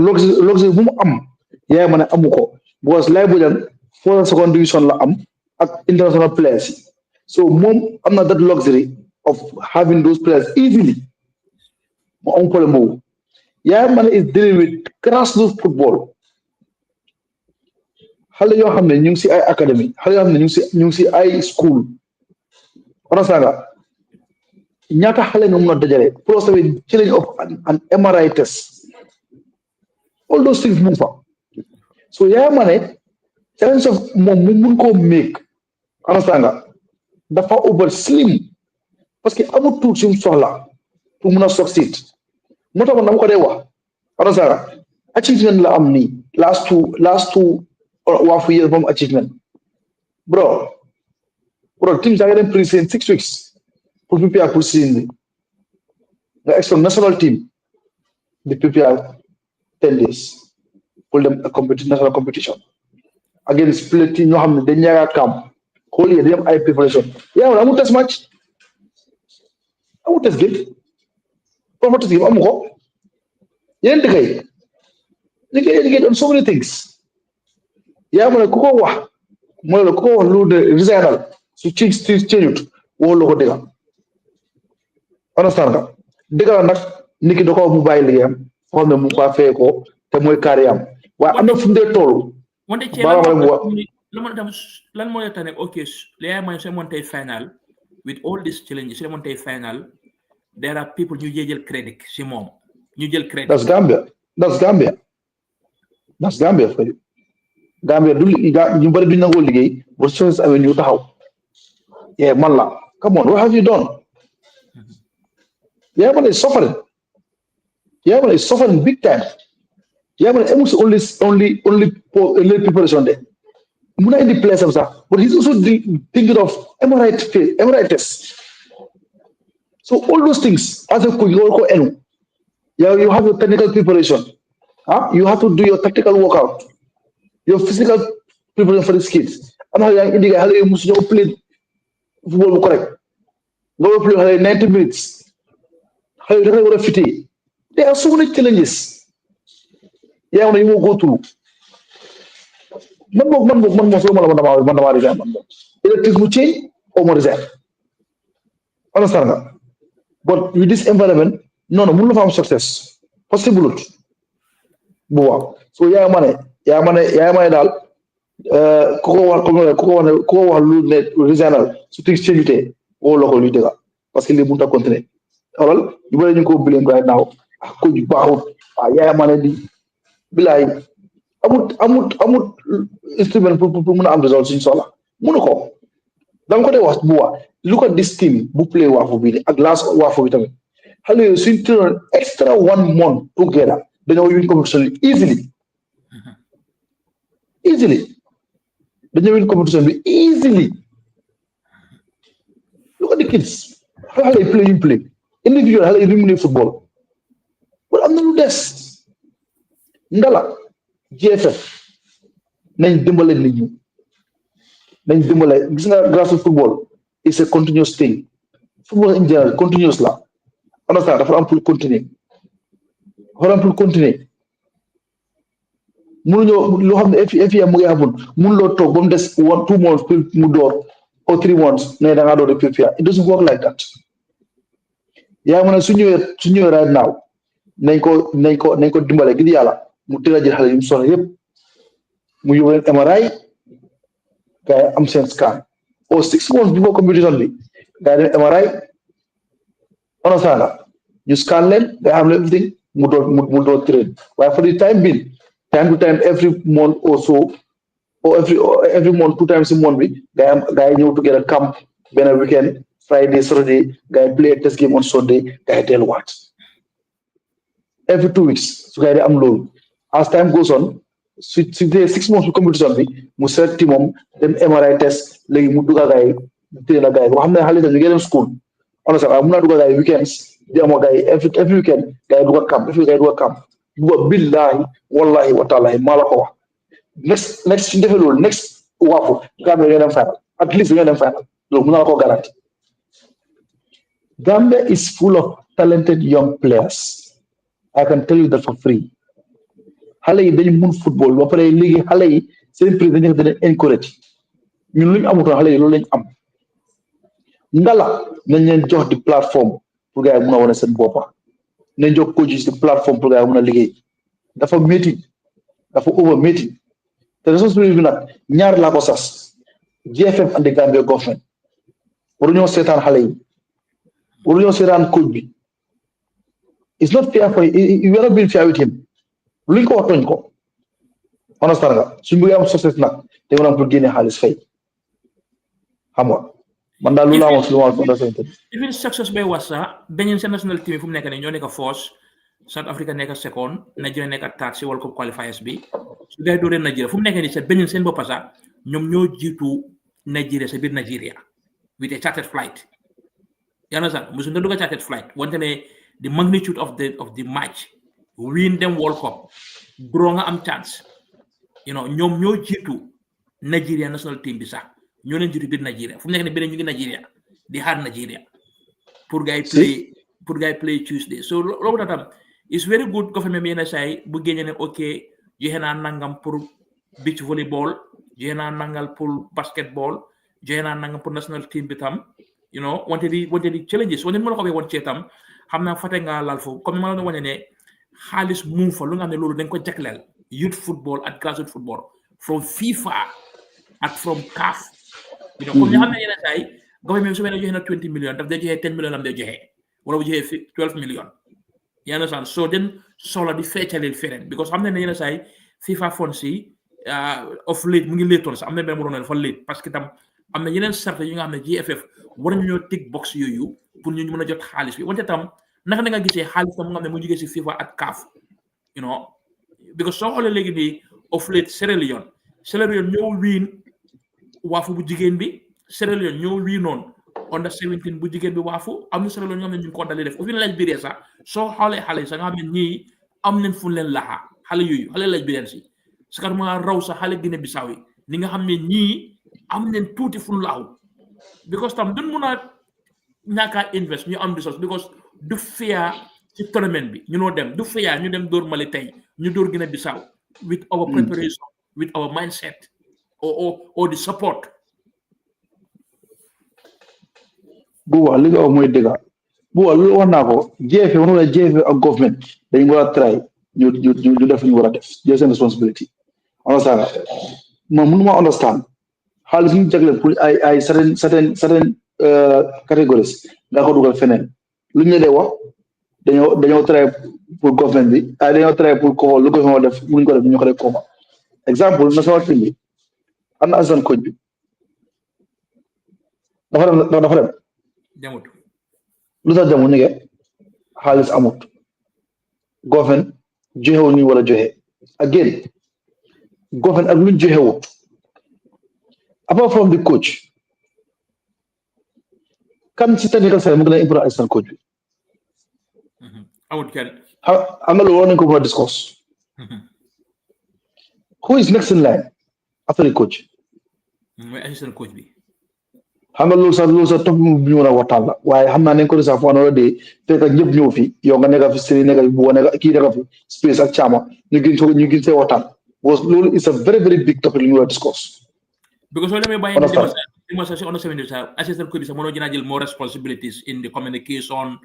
luxury bu mu am yaay ma ne amu ko because Laye Bojang first second division la am ak international players so moom am na that luxury of having those players easily mu am problème boobu yaay ma ne is dealing with grassroots football xale yoo xam ne ñu ngi si ay académie xale yoo xam ne ñu ngi si ay school understand nga ñaata xale nga mun a dajale process bi challenge of an MRI test all those things mu fa so yaa ma ne challenge of moom mu mun koo make understand nga dafa over slim parce que amul tuut si mu soxla pour mun a succeed moo tax man dama ko dee wax understand nga achievement la am nii last two WAFU years moom achievement bro teams are getting pre-season 6 weeks pour prepare pour season bi nga expect national team di prepare 10 days pour dem national competition against play team ñoo xam ne dañ ñaaga camp xool yi dañu am ay preparation yaa amul test match amul test game amu ko yeneen dëkk yi liggéey on so many things yaa ma ne ku ko wax mooy la ku ko wax lu de resignal su ceeñut woo la ko dëgga understand nga dëgga la nag nit ki da ko mu bàyyi liggéeyam foo xam ne mu ko fee ko te mooy carrière am waaye am na fu mu dee toll wante ci lan moo tax ne ok léegi mooy seen montée final with all these challenges seen montée final there are people ñu jël crédit si moom ñu jël crédit that's Gambia for you Gambia ñu bari duñ nangoo liggéey ba chance amee ñu taxaw man la come on what have you done yaa ma ne suffering big time yaa ma ne amul si only preparation de mun na indi place am sax but he's also thinking of MRI test so all those things as a coach you war ko enu you have your technical preparation you have to do your tactical workout your physical preparation for these kids am na yaa ngi indi xale yu musu ñoo play football bu correct nga war a play xale 90 minutes xale yu dafa war a fitee there are so many challenges yaa ngi ne you go through man soo ma la man dama resign man electric mu change or ma resign understand nga but with this environment non mun na fa am success possible bu waaw so yaa ma ne daal ku ko wax lu ne resignal su tig change woo la ko luy dëgga parce que lii mënut a continuer xoolal ñu bëri ñu ko bileen right now ko ju baaxut yaa ma ne di bilaay amut instrument pour mën a am result suñu soxla mënu ko danga ko dee wax bu waa look at this team bu play WAFU bi ak last WAFU bi tamit xale yooyu suñ tëroon extra 1 month together dañoo win competition bi easily look at the kids xale yi play individual xale yi ñu football but am na lu des ndala GFF nañ dimbale nit ñi gis nga grassroots football is a continuous thing football in general continuous la understand dafa am pour continuer dafa am pour continuer mënuñoo loo xam ne FIM mu ngi amoon mënuloo toog ba mu des 2 months pour mu door or 3 months ne da ngaa door a prepare it doesn't work like that yaa ngi ne su ñëwee right now nañ ko dimbale ngir yàlla mu teel a jël xale yu mu soxla yëpp mu yóbbu leen MRI gars yi am seen scan or 6 months before competition bi gars yi dem MRI understand ñu scan leen nga xam ne everything mu doon train waaye for the time being time to time every month or so or every month 2 times a month bi gars yi ñëw together camp benn weekend Friday Saturday gars yi play test game on Sunday gars yi delluwaat every 2 weeks su gars yi di am loolu as time goes on su dee 6 months bi competition bi mu seet ti moom dem MRI test léegi mu dugg gars yi train a gars yi boo xam ne xale ñu ngi dem school on sax waaye mun naa dugg gars yi weekends di amoo gars yi every weekend gars yi dugg camp every gars yi dugg camp duba billahi wallahi wa taala maa la ko wax next suñu defee loolu next waafu Gambia ngeen dem final at least ngeen dem final loolu mun naa la ko garanti Gambia is full of talented young players I can tell you that for free xale yi dañu mun football ba pare léegi xale yi seen président dañu leen encourage ñun lu ñu amutoon xale yi loolu lañu am ngala nañ leen jox di plateforme pour gars yi mun a wane seen boppa nañ jox coach yi di plateforme pour gars yi mun a liggéey dafa métti dafa over métti te responsabilité bi nag ñaar laa ko sas GFM and the Gambia government waruñoo seetaan xale yi waruñoo seetaan coach bi it's not fair for you are not being fair with him luñ ko wax tooñ ko understand nga suñ bëggee am succès nag te mën a am pour génne xaalis fay xam nga man daal loolu laa wax si lu ma understand even success bay was sax beneen seen national team fu mu nekk nii ñoo nekk force South Africa nekk second Nigeria nekk third si World Cup qualifiers bi su gars yi dooree Nigeria fu mu nekk nii sax beneen seen boppa sax ñoom ñoo jiitu Nigeria sa biir Nigeria with a chartered flight yaa na sax mosu nga dugg chartered flight wante ne the magnitude of the match win them World Cup draw nga am chance ñoom ñoo jiitu Nigeria national team bi sax ñoo leen jiitu biir Nigeria fu mu nekk nii beneen ñu ngi Nigeria di xaar Nigeria pour gars yi play Tuesday so loolu na tam it's very good government bi yenn saa yi bu génnee ne ok joxe naa nangam pour beach volleyball joxe naa nangam pour basketball joxe naa nangam pour national team bi tam wante di challenges wante ma la ko waxee woon ci tam xam naa fàtte nga laal foofu comme ni ma la doon wane ne xaalis mu fa lu nga xam ne loolu dañ ko jagleel youth football ak grassroots football from FIFA ak from CAF comme ñu xam ne yenn saa yi government su mel ne joxe na 20 million daf day joxe 10 million am day joxe wala bu joxe 12 million you understand so then soxla di feccaleel feneen because xam ne yenn saa yi FIFA funds yi of late mu ngi léetoon sax am na benn mu doon dafa late parce que tam am na yeneen sart yi nga xam ne GFF war nañoo tig box yooyu pour ñu mën a jot xaalis bi wante tam naka da nga gisee xaalis tam mu nga xam ne mu jógee si FIFA ak CAF because soo xoolee léegi nii of late Sierra Leone ñoo wiin waafu bu jigéen bi Sierra Leone ñoo wiinoon under 17 bu jigéen bi waafu am na Sierra Leone ñoo xam ne ñu ngi ko dalee def au final laaj biree sax soo xoolee xale yi sax nga xam ne ñii am nañ fu leen laxa xale yooyu xale laaj bireen si parce que ma raw sax xale Guinée Bissau yi ni nga xam ne ñii am nañ tuuti fu laaw because tam duñ mun a ñàkk a invest ñu am resource because du fair ci tournament bi ñu noo dem du fair ñu dem dóor Mali tey ñu dóor Guinée Bissau with our preparation with our mindset or the support buwa li nga wax mooy dëgg buwa loolu wax naa ko GFA wax na GFA ak government dañu war a try ñu def ñu war a def jël seen responsibility understand man mënuma understand xaalis ñu jagleel pour ay certain categories nga ko dugal feneen lu ñu dee wax dañoo try pour government bi dañoo try pour ko lu government def mënuñ ko def ñu ko def koma exemple national team bi am na assistant coach bi dafa dem jamut lu tax jamut ni xaalis amut government joxewu ñu war a joxe again government ak luñ joxewut apart from the coach kan si technical side mu gën a improve assistant coach bi amut kenn am na lu war nañ ko mën a discuss who is next in line after the coach mooy assistant coach bi xam nga loolu sax topp bu ñu war a waxtaan la waaye xam naa ne ko sax foo na de fekk ñëpp ñëw fi yow nga nekk fi sëriñ nekk fi bu nekk kii nekk fi space ak caama ñu gën see waxtaan because loolu is a very very big topic lu ñu war a discuss. Because when I buy in Understand? the on 70, assistant could be someone who more responsibilities in the communication.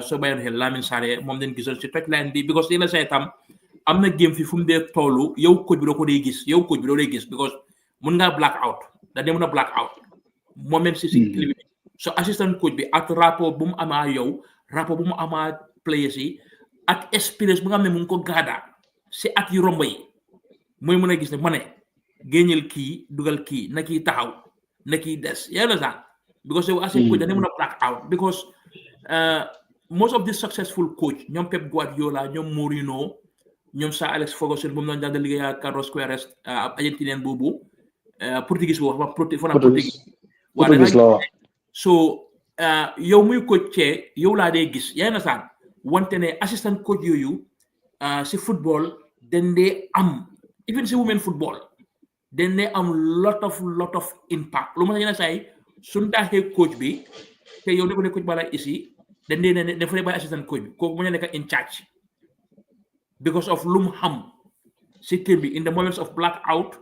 So by the Lamin Sare, Mom then gives us to track line because in a say I'm not game from there tolu, you could be regis, you could be regis because Munga blackout, the name of blackout. Moment sitting. So assistant could be at rapo boom ama yo, rapo boom ama players at experience mga munko gada. Si at Yorombe. Moy mëna gis ne mané génneel kii dugal kii na kii taxaw na kii des you understand because yow as a coach dañu mën a black out because most of the successful coach ñoom Pep Guardiola ñoom Mourinho ñoom Sir Alex Ferguson bu mu doon daan liggéey ak Carlos Queiroz argentinien boobu portugais boobu wax portugais waaw so yow muy coach cee yow laa dee gis you understand wante ne assistant coach yooyu si football dañ dee am even si women football then they lot of impact. Lu ma la say suñ taxé coach bi té yow ne coach bala ici then they dafa bay assistant coach bi ko mo nek in charge because of lum xam ci team bi in the moments of blackout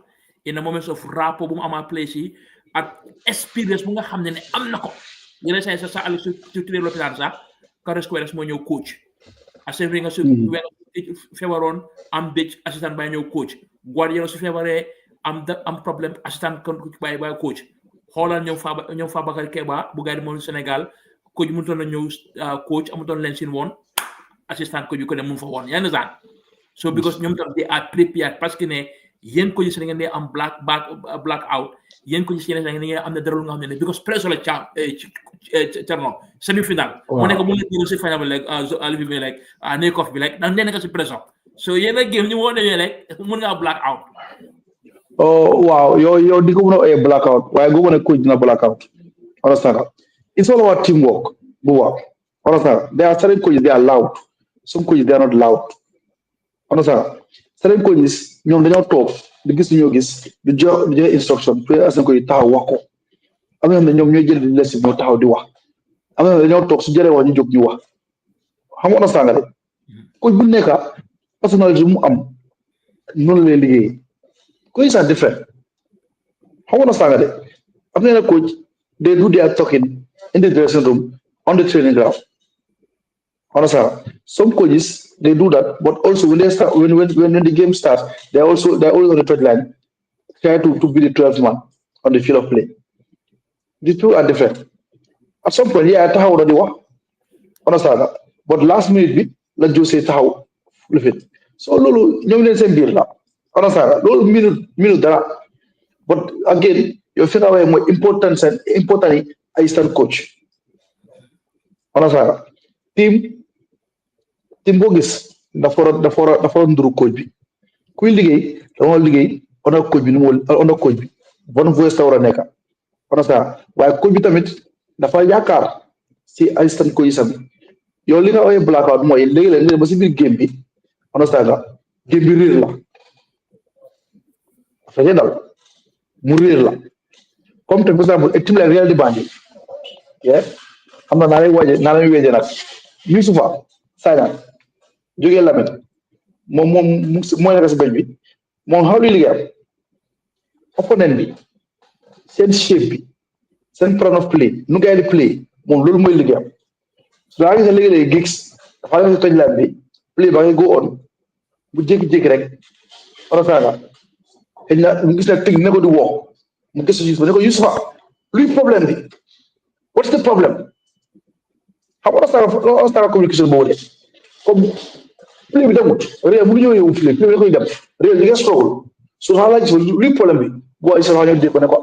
in the moments of rapport bu mu ama place yi ak experience bu nga xam ne am na ko ñu say sa Alex ci télé l'hôpital sax Carlos Queiroz mo ñew coach assembly nga su fewaron am bitch assistant bay ñew coach Guardiola su fewaré am problème assistant by coach xoolal ñoom Fabakary Keba bu gaay di moom Sénégal coach mu ton na ñëw coach amutoon leen sin woon assistant coach bi ko dem mu fa woon yaa understand so because ñoom tam they are prepared parce que ne yéen coach yi ngeen di am black out yéen coach yi ngeen am na dara lu nga xam ne because pressure la Thierno semi-final mu nekk mu nekk si final bi like alibi bi like nekk bi like ndax nee nekk si pressure so yéen a game ñu moo demee rek mën ngaa black out. Oh wow, yo di ko a blackout. Why go on a coach in a blackout? Understand? It's all about teamwork. Understand? There are certain coaches they are loud. Some coaches they are not loud. Understand? Certain coaches ñoom dañoo toog di gis ñoo gis di jox instruction pour as ko taxaw wax ko. Am na ñoom ñooy jël di lesson ñoo taxaw di wax. Am na dañoo toog su jëree wax ñu jóg ñu wax. Xam nga understand nga de? Coach bu nekk personnalité mu am noonu lay liggéey. Coaches are different. How understand it? I'm not a coach. They do their talking in the dressing room, on the training ground. Understand? Some coaches they do that, but also when they start when the game starts, they're always on the third line, try to be the 12th man on the field of play. These two are different. At some point, yeah, I already what understand that. But last minute, let's just say how with it. So Lulu, you know same deal now. Understand? Those minute dara. But again, you feel away more importantly, assistant coach. Understand? Team bogis the for nduru coach bi. Kuy liggéey dama liggéey on a coach bi on a coach bi. Bonne voice ta wara nekka. Understand? Waaye coach bi tamit dafa yaakaar si assistant coach sam. Yow li nga awee blackout mooy léegi ba si biir game bi. Understand? Game bi réer la. Fekkee daal mu réer la comme par exemple team la Real di Banjul xam na naa lay weeje nag Yusufa Sagnane jógee Lamine moom mooy nekk si bench bi moom xaw li liggéeyam opponent bi seen shape bi seen plan of play nu gars yi di play moom loolu mooy liggéeyam su daa gis léegi-léegi gigs dafa nekk si toj laan bi play ba ngay go on bu jékki-jékki rek orosaaga xëy na mu gis na teg ne ko di woo mu gis Yusufa ne ko Yusufa luy problème bi what's the problem xam nga communication boobu de comme play bi demut réew bu ñëwee wu play bi da koy dem réew li nga struggle su xaa laaj luy problème bi boo isa ñoo dégg ko ne ko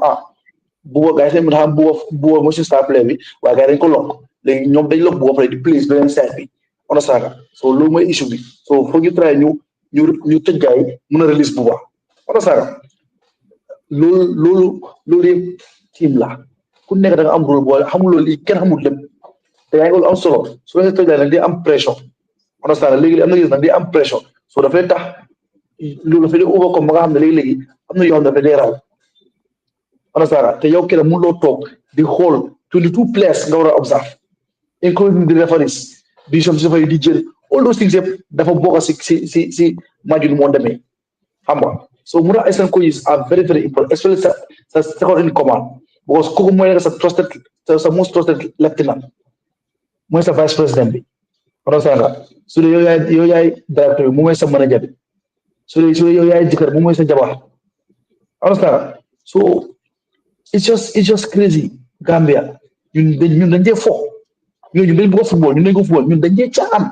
bu gars yi mën xam bu motion star play bi waaye gars yi dañ ko lokk léegi ñoom dañ lokk bu pare di place beneen side bi on a saaga so loolu mooy issue bi so foog ñu try ñu tëj gars yi mën a release bu baax on a saaga loolu yëpp team la ku nekk da nga am rôle boo xamul loolu kenn xamul lépp te yaa ngi loolu am solo su la tëj nag di am pression on a saaga léegi am na gis nag di am pression so dafay tax loolu dafay di overcome ba nga xam ne léegi am na yoo xam ne dafay day raw understand te yow kenn mënuloo toog di xool 22 players nga war a observe including the referees décision si dafay di jël all those things yëpp dafa bokk si match bi moo demee xam nga so mu tax assistant coaches are very very important especially sa second in command because kooku mooy nekk sa trusted sa most trusted lieutenant mooy sa vice président bi understand nga su dee yow yaay directeur bi mu mooy sa manager bi su dee yow yaay jëkkër mu mooy sa jabar understand nga so it's just crazy Gambia ñun dañ dee fo ñun dañ bëgg football ñun dañ ko football ñun dañ dee caaxaan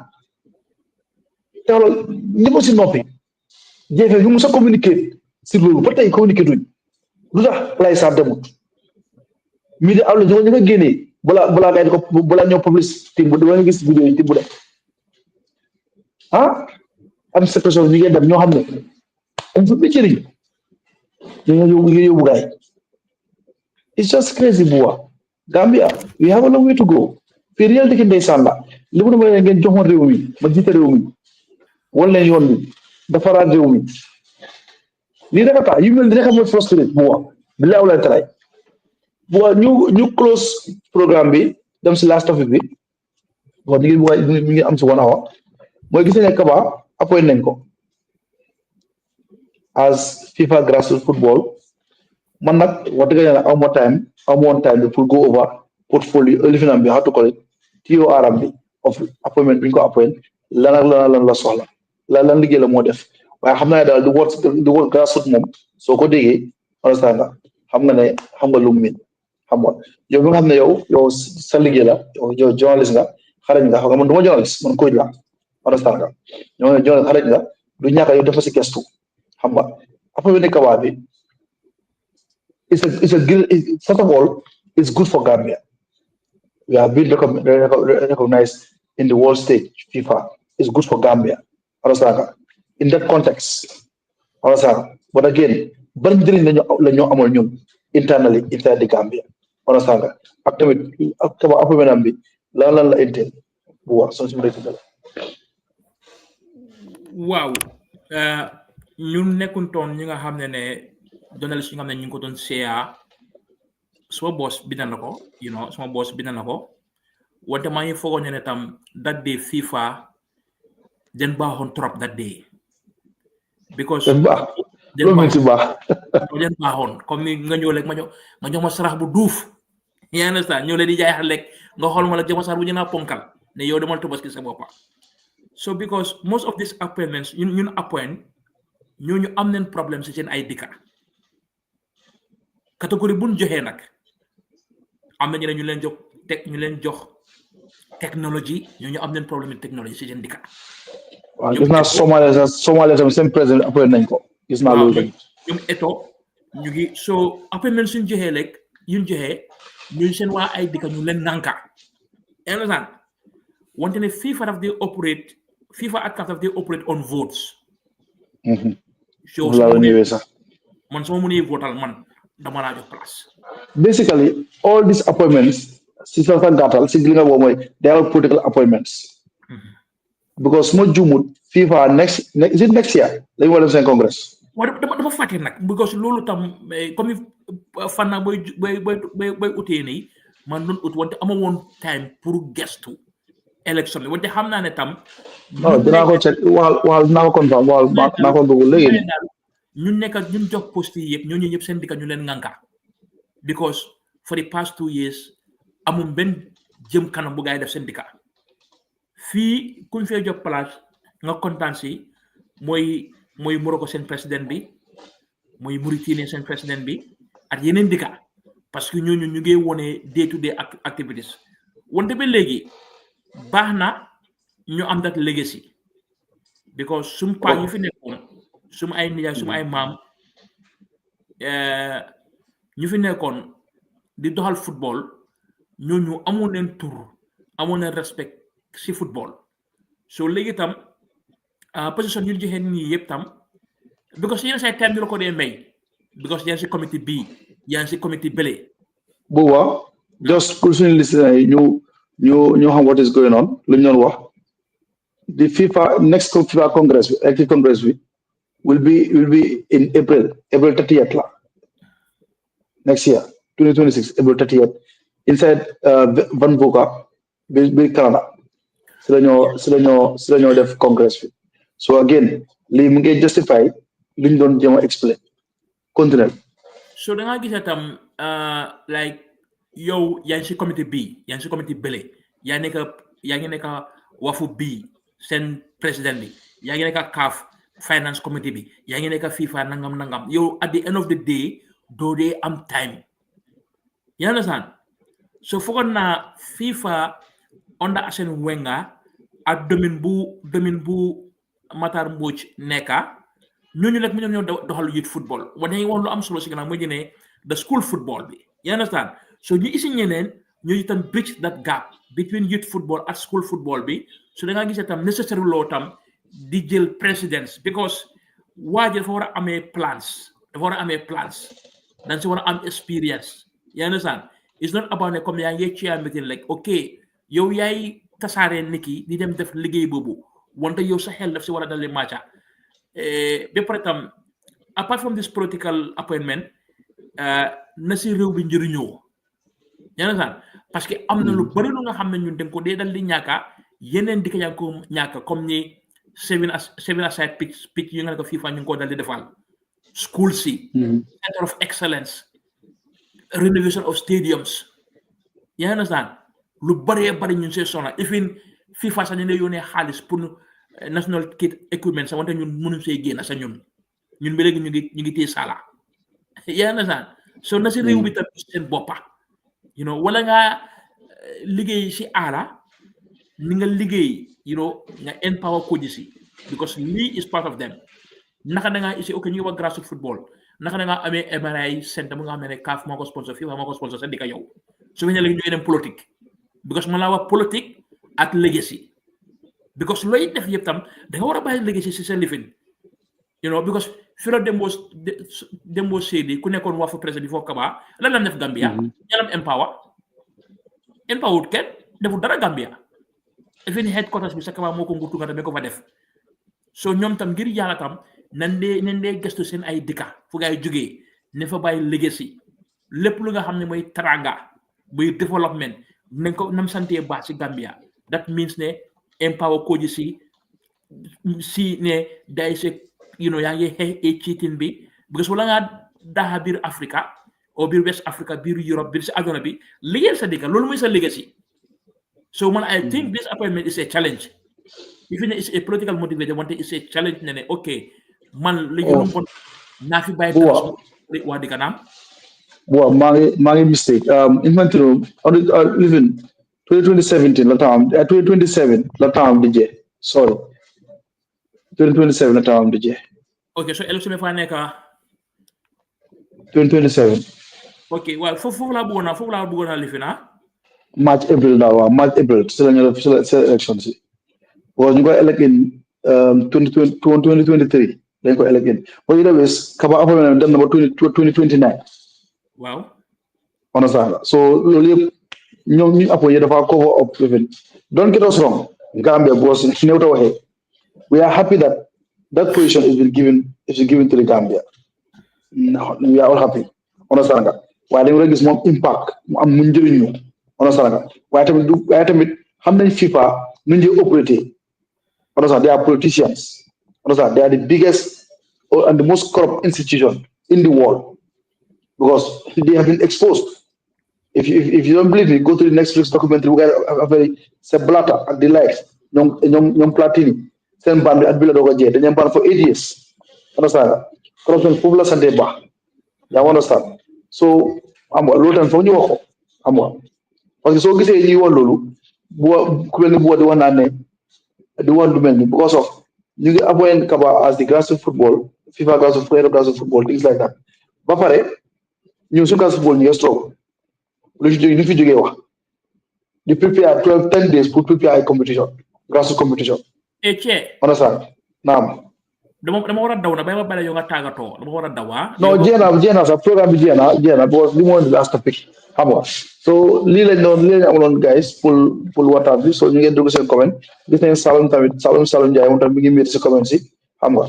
te loolu ñëpp si noppi jeexee ñu mus a communiquer si loolu ba tey communiquer duñ lu tax lay sax demut mi di awla ñu nga génnee balaa ngay di ko balaa ñëw publicité bu da nga gis vidéo yi bu dem ah am situation ñu ngi dem ñoo xam ne am fa bëccëriñ ñu yóbbu gaay it's just crazy buwa Gambia we have a long way to go fii réel dëkk ndeysaan la li mu ne ma ngeen joxoon réew mi ma jiite réew mi wala leen yoon bi defaraat réew mi lii rek a tax yu mel ni rek a mooy frustré buwa bi lay awlay tray buwa ñu close programme bi dem si last topic bi bon mi ngi am si 1 hour mooy gis ne Kaba appoint nañ ko as FIFA grassroots football man nag wax dëgg yàlla amoon time bi pour go over portfolio lifinam bi how to call it TOR bi of appointment bi ñu ko appoint lan ak lan la soxla lan liggéey la moo def waaye xam naa daal di word grassroots moom soo ko déggee understand nga xam nga lu mu min xam nga yow bi nga xam ne yow sa liggéey la yow journaliste nga xarañ nga xam nga man du ma journaliste man coach la understand nga ñoo ne journaliste xarañ nga du ñàkk yow dafa si gestu xam nga appointment Kaba bi first of all it's good for Gambia. We have been recognized in the world stage, FIFA. It's good for Gambia. Understand? In that context. Understand? But again, ban njëriñ lañu amal ñun internally inside the Gambia. Understand? Ak tamit Kaba appointment bi lan la intel bu wax so ci la waaw ñun nekkuntoon ñi nga xam ne journaliste yi nga xam ne ñu ngi ko doon seeyaa suma boss bind na ko suma boss bind na ko wante maa ngi foogoon ne tam that day FIFA den baaxoon trop that day because den baaxoon comme ni nga ñëw rek nga jox ma sarax bu duuf yaa ngi sa ñëw leen di jaay xal rek nga xool ma la jox ma sarax bu ñu naa ponkal ne yow demal Tabaski sa boppa so because most of these appointments ñun appoint ñooñu am nañ problème si seen ay dikka catégorie bu ñu joxee nag am na ñu leen jox technologie ñooñu am nañ problème technologie si seen dikka. waaw gis naa Somalia tamit seen président appoint nañ ko gis naa loolu ñoom eto ñu ngi soo appointment suñ joxee rek ñun seen waa ay dikka ñu leen nànka understand wante ne FIFA ak CAF daf day operate on votes. so man soo mënee votal man dama laa jox place. Basically all these appointments si sa gàttal si li nga boobu mooy they are political appointments. Because moo juumut FIFA next year lañu war a dem seen congress. waaw dafa fàtte nag because loolu tam comme fan naa booy utee nii man doon ut wante ama woon time pour gestu élection bi wante xam naa ne tam. dinaa ko check waxal dinaa ko confirm naa ko dugg léegi. ñun jox poste yi yëpp ñooñu ñëpp seen dikka ñu leen ngànka because for the past 2 years amul benn jëm kanam bu gaay def seen dikka fii kuñ fee jox place nga kontaan si mooy Morocco seen président bi mooy Mauritanie seen président bi ak yeneen dikka parce que ñooñu ñu ngi wone day to day activities wante ba léegi baax na ñu am that legacy because sum paa ñu fi nekkoon suma ay nijaay suma ay maam ñu fi nekkoon di doxal football ñooñu amoon leen tur amoon leen respect si football so léegi tam position yu joxe nii yëpp tam because yenn say time bi la ko dee may because yaa ngi si comité bii yaa ngi si comité bële. Booba just pour suñu listeners yi ñu xam what is going on lu ñu doon wax the next FIFA congress bi elected congress bi will be in April 30th la next year 2026 April 30th inside Vancouver bi Canada si la ñoo def congress bi so again lii mu ngi justify liñ doon jéem a explain continue. So da nga gis tam like yow yaa ngi si comité bii yaa ngi si comité bële yaa ngi nekk wafu bii seen président bi yaa ngi nekk CAF finance committee bi yaa ngi nekk FIFA nangam nangam yow at the end of the day doo dee am time you understand so foogoon naa FIFA under Arsène Wenger ak domaine bu Matar Mbodj nekka ñooñu nag mu ñoo doxal youth football wane dañuy wax lu am solo si gannaaw mooy ne the school football bi you understand so ñu isi ñeneen ñooñu tam bridge that gap between youth football ak school football bi so da ngaa gisee tam necessary loo tam di jël presidents because waa ji dafa war a amee plans dañ si war a am experience you understand it's not about ne comme yaa ngi chair meeting like ok yow yaay tasaaree nit ki di dem def liggéey boobu wante yow sa xel daf si war a dal di màcca ba pare tam apart from this political appointment na si réew bi njëriñoo yaa ngi parce que am na lu bari lu nga xam ne ñun dañ ko dee dal di ñàkka yeneen di ko yaa ngi ko ñàkka comme ni seven aside pitch yi nga ne ko FIFA ñu ngi ko dal di defal school si center of excellence renovation of stadiums yaa ngi lu baree bari ñun see soxla even FIFA sax ñu ne yónnee xaalis pour national kit equipment sax wante ñun mënuñ see génn sa ñun ba léegi ñu ngi téye sala yaa ngi so na si réew bi tam seen boppa wala nga liggéey si aala ni nga liggéey nga empower coaches si because lii is part of them naka da ngaa isi ok ñu ngi wax grassroots football naka da ngaa amee MRI centre mu nga xam ne CAF moo ko sponsor FIFA moo ko sponsor sa di ka yow su fekkee léegi ñu dem politique because ma laa wax politique ak legacy because looy def yëpp tam da nga war a bàyyi legacy si sa lifin because fi la Dembo Seydi ku nekkoon waa fa président bi foofu Kaba lan la def Gambia ñalam empower kenn deful dara Gambia even headquarters bi sa Kaba moo ko nguutu nga tamit ko fa def so ñoom tam ngir yàlla tam nan dee gëstu seen ay dëkka fu gaay jógee ne fa bàyyi legacy lépp lu nga xam ne mooy taranga muy développement nañ ko nam santee baax si Gambia that means ne empower ko ji si ne day se yaa ngi xeex cheating bi because wala nga daaxa biir Africa o biir West Africa biir Europe biir si àdduna bi liggéeyal sa dëkka loolu mooy sa legacy so man I think this appointment is a challenge even it's a political motivated wante it's a challenge ne ok man li ñu ko naa fi bàyyi waa di kanam waaw maa ngi mistake infantino even 2017 la temps 2027 la temps di jeex sorry 2027 la temps di jeex ok so élection bi fa nekk 2027 ok waaw foofu laa bëggoon a lifi na March April daal waaw March April si la ñu def si élection si waaw ñu koy elect in 2023 dañ ko elect in boo ñu demee Kaba appointment dem na ba 2029 waaw understand so loolu yëpp ñoom ñu appointé dafa cover up even don't get us wrong Gambia boss néew ta waxee we are happy that position is given to the Gambia we are all happy understand nga waaye dañu war a gis moom impact mu am mu njëriñ ñu understand nga waaye tamit xam nañ FIFA nu ñu operaté understand they are politicians understand they are the biggest and the most corrupt institution in the world because they have been exposed. If you don't believe me, go to the Netflix documentary. We got a very Blatter at the likes, young Platini, send band at Villa Dogajet, and band for 8 years. Understand? Corruption, Fooball Sunday Bar. You understand? So, I'm a lot of you. I'm one. Okay, so say you want Lulu, the one to many because of you appoint Kaba as the grassroots football, FIFA grassroots football, things like that. But ñu su gas football ñu strong lu fi jógee wax di prepare 10 days pour prepare ay competition grâce competition understand naam dama war a daw na bay ma bale yow nga tàggatoo dama war a daw non jeena sax programme bi jeena because li moo di last topic xam nga so lii lañ amuloon guys pour waxtaan bi so ñu ngeen dugg seen comment gis nañ Salum Njaay moom tamit mi ngi métti si comment si xam nga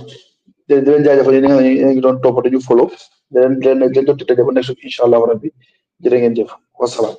di leen jaajëfal yéen nga xam ne ngi doon topp dañu follow di leen di leen di leen jot daje ba next week incha allah rabbi jërë ngeen jëf wasalaam.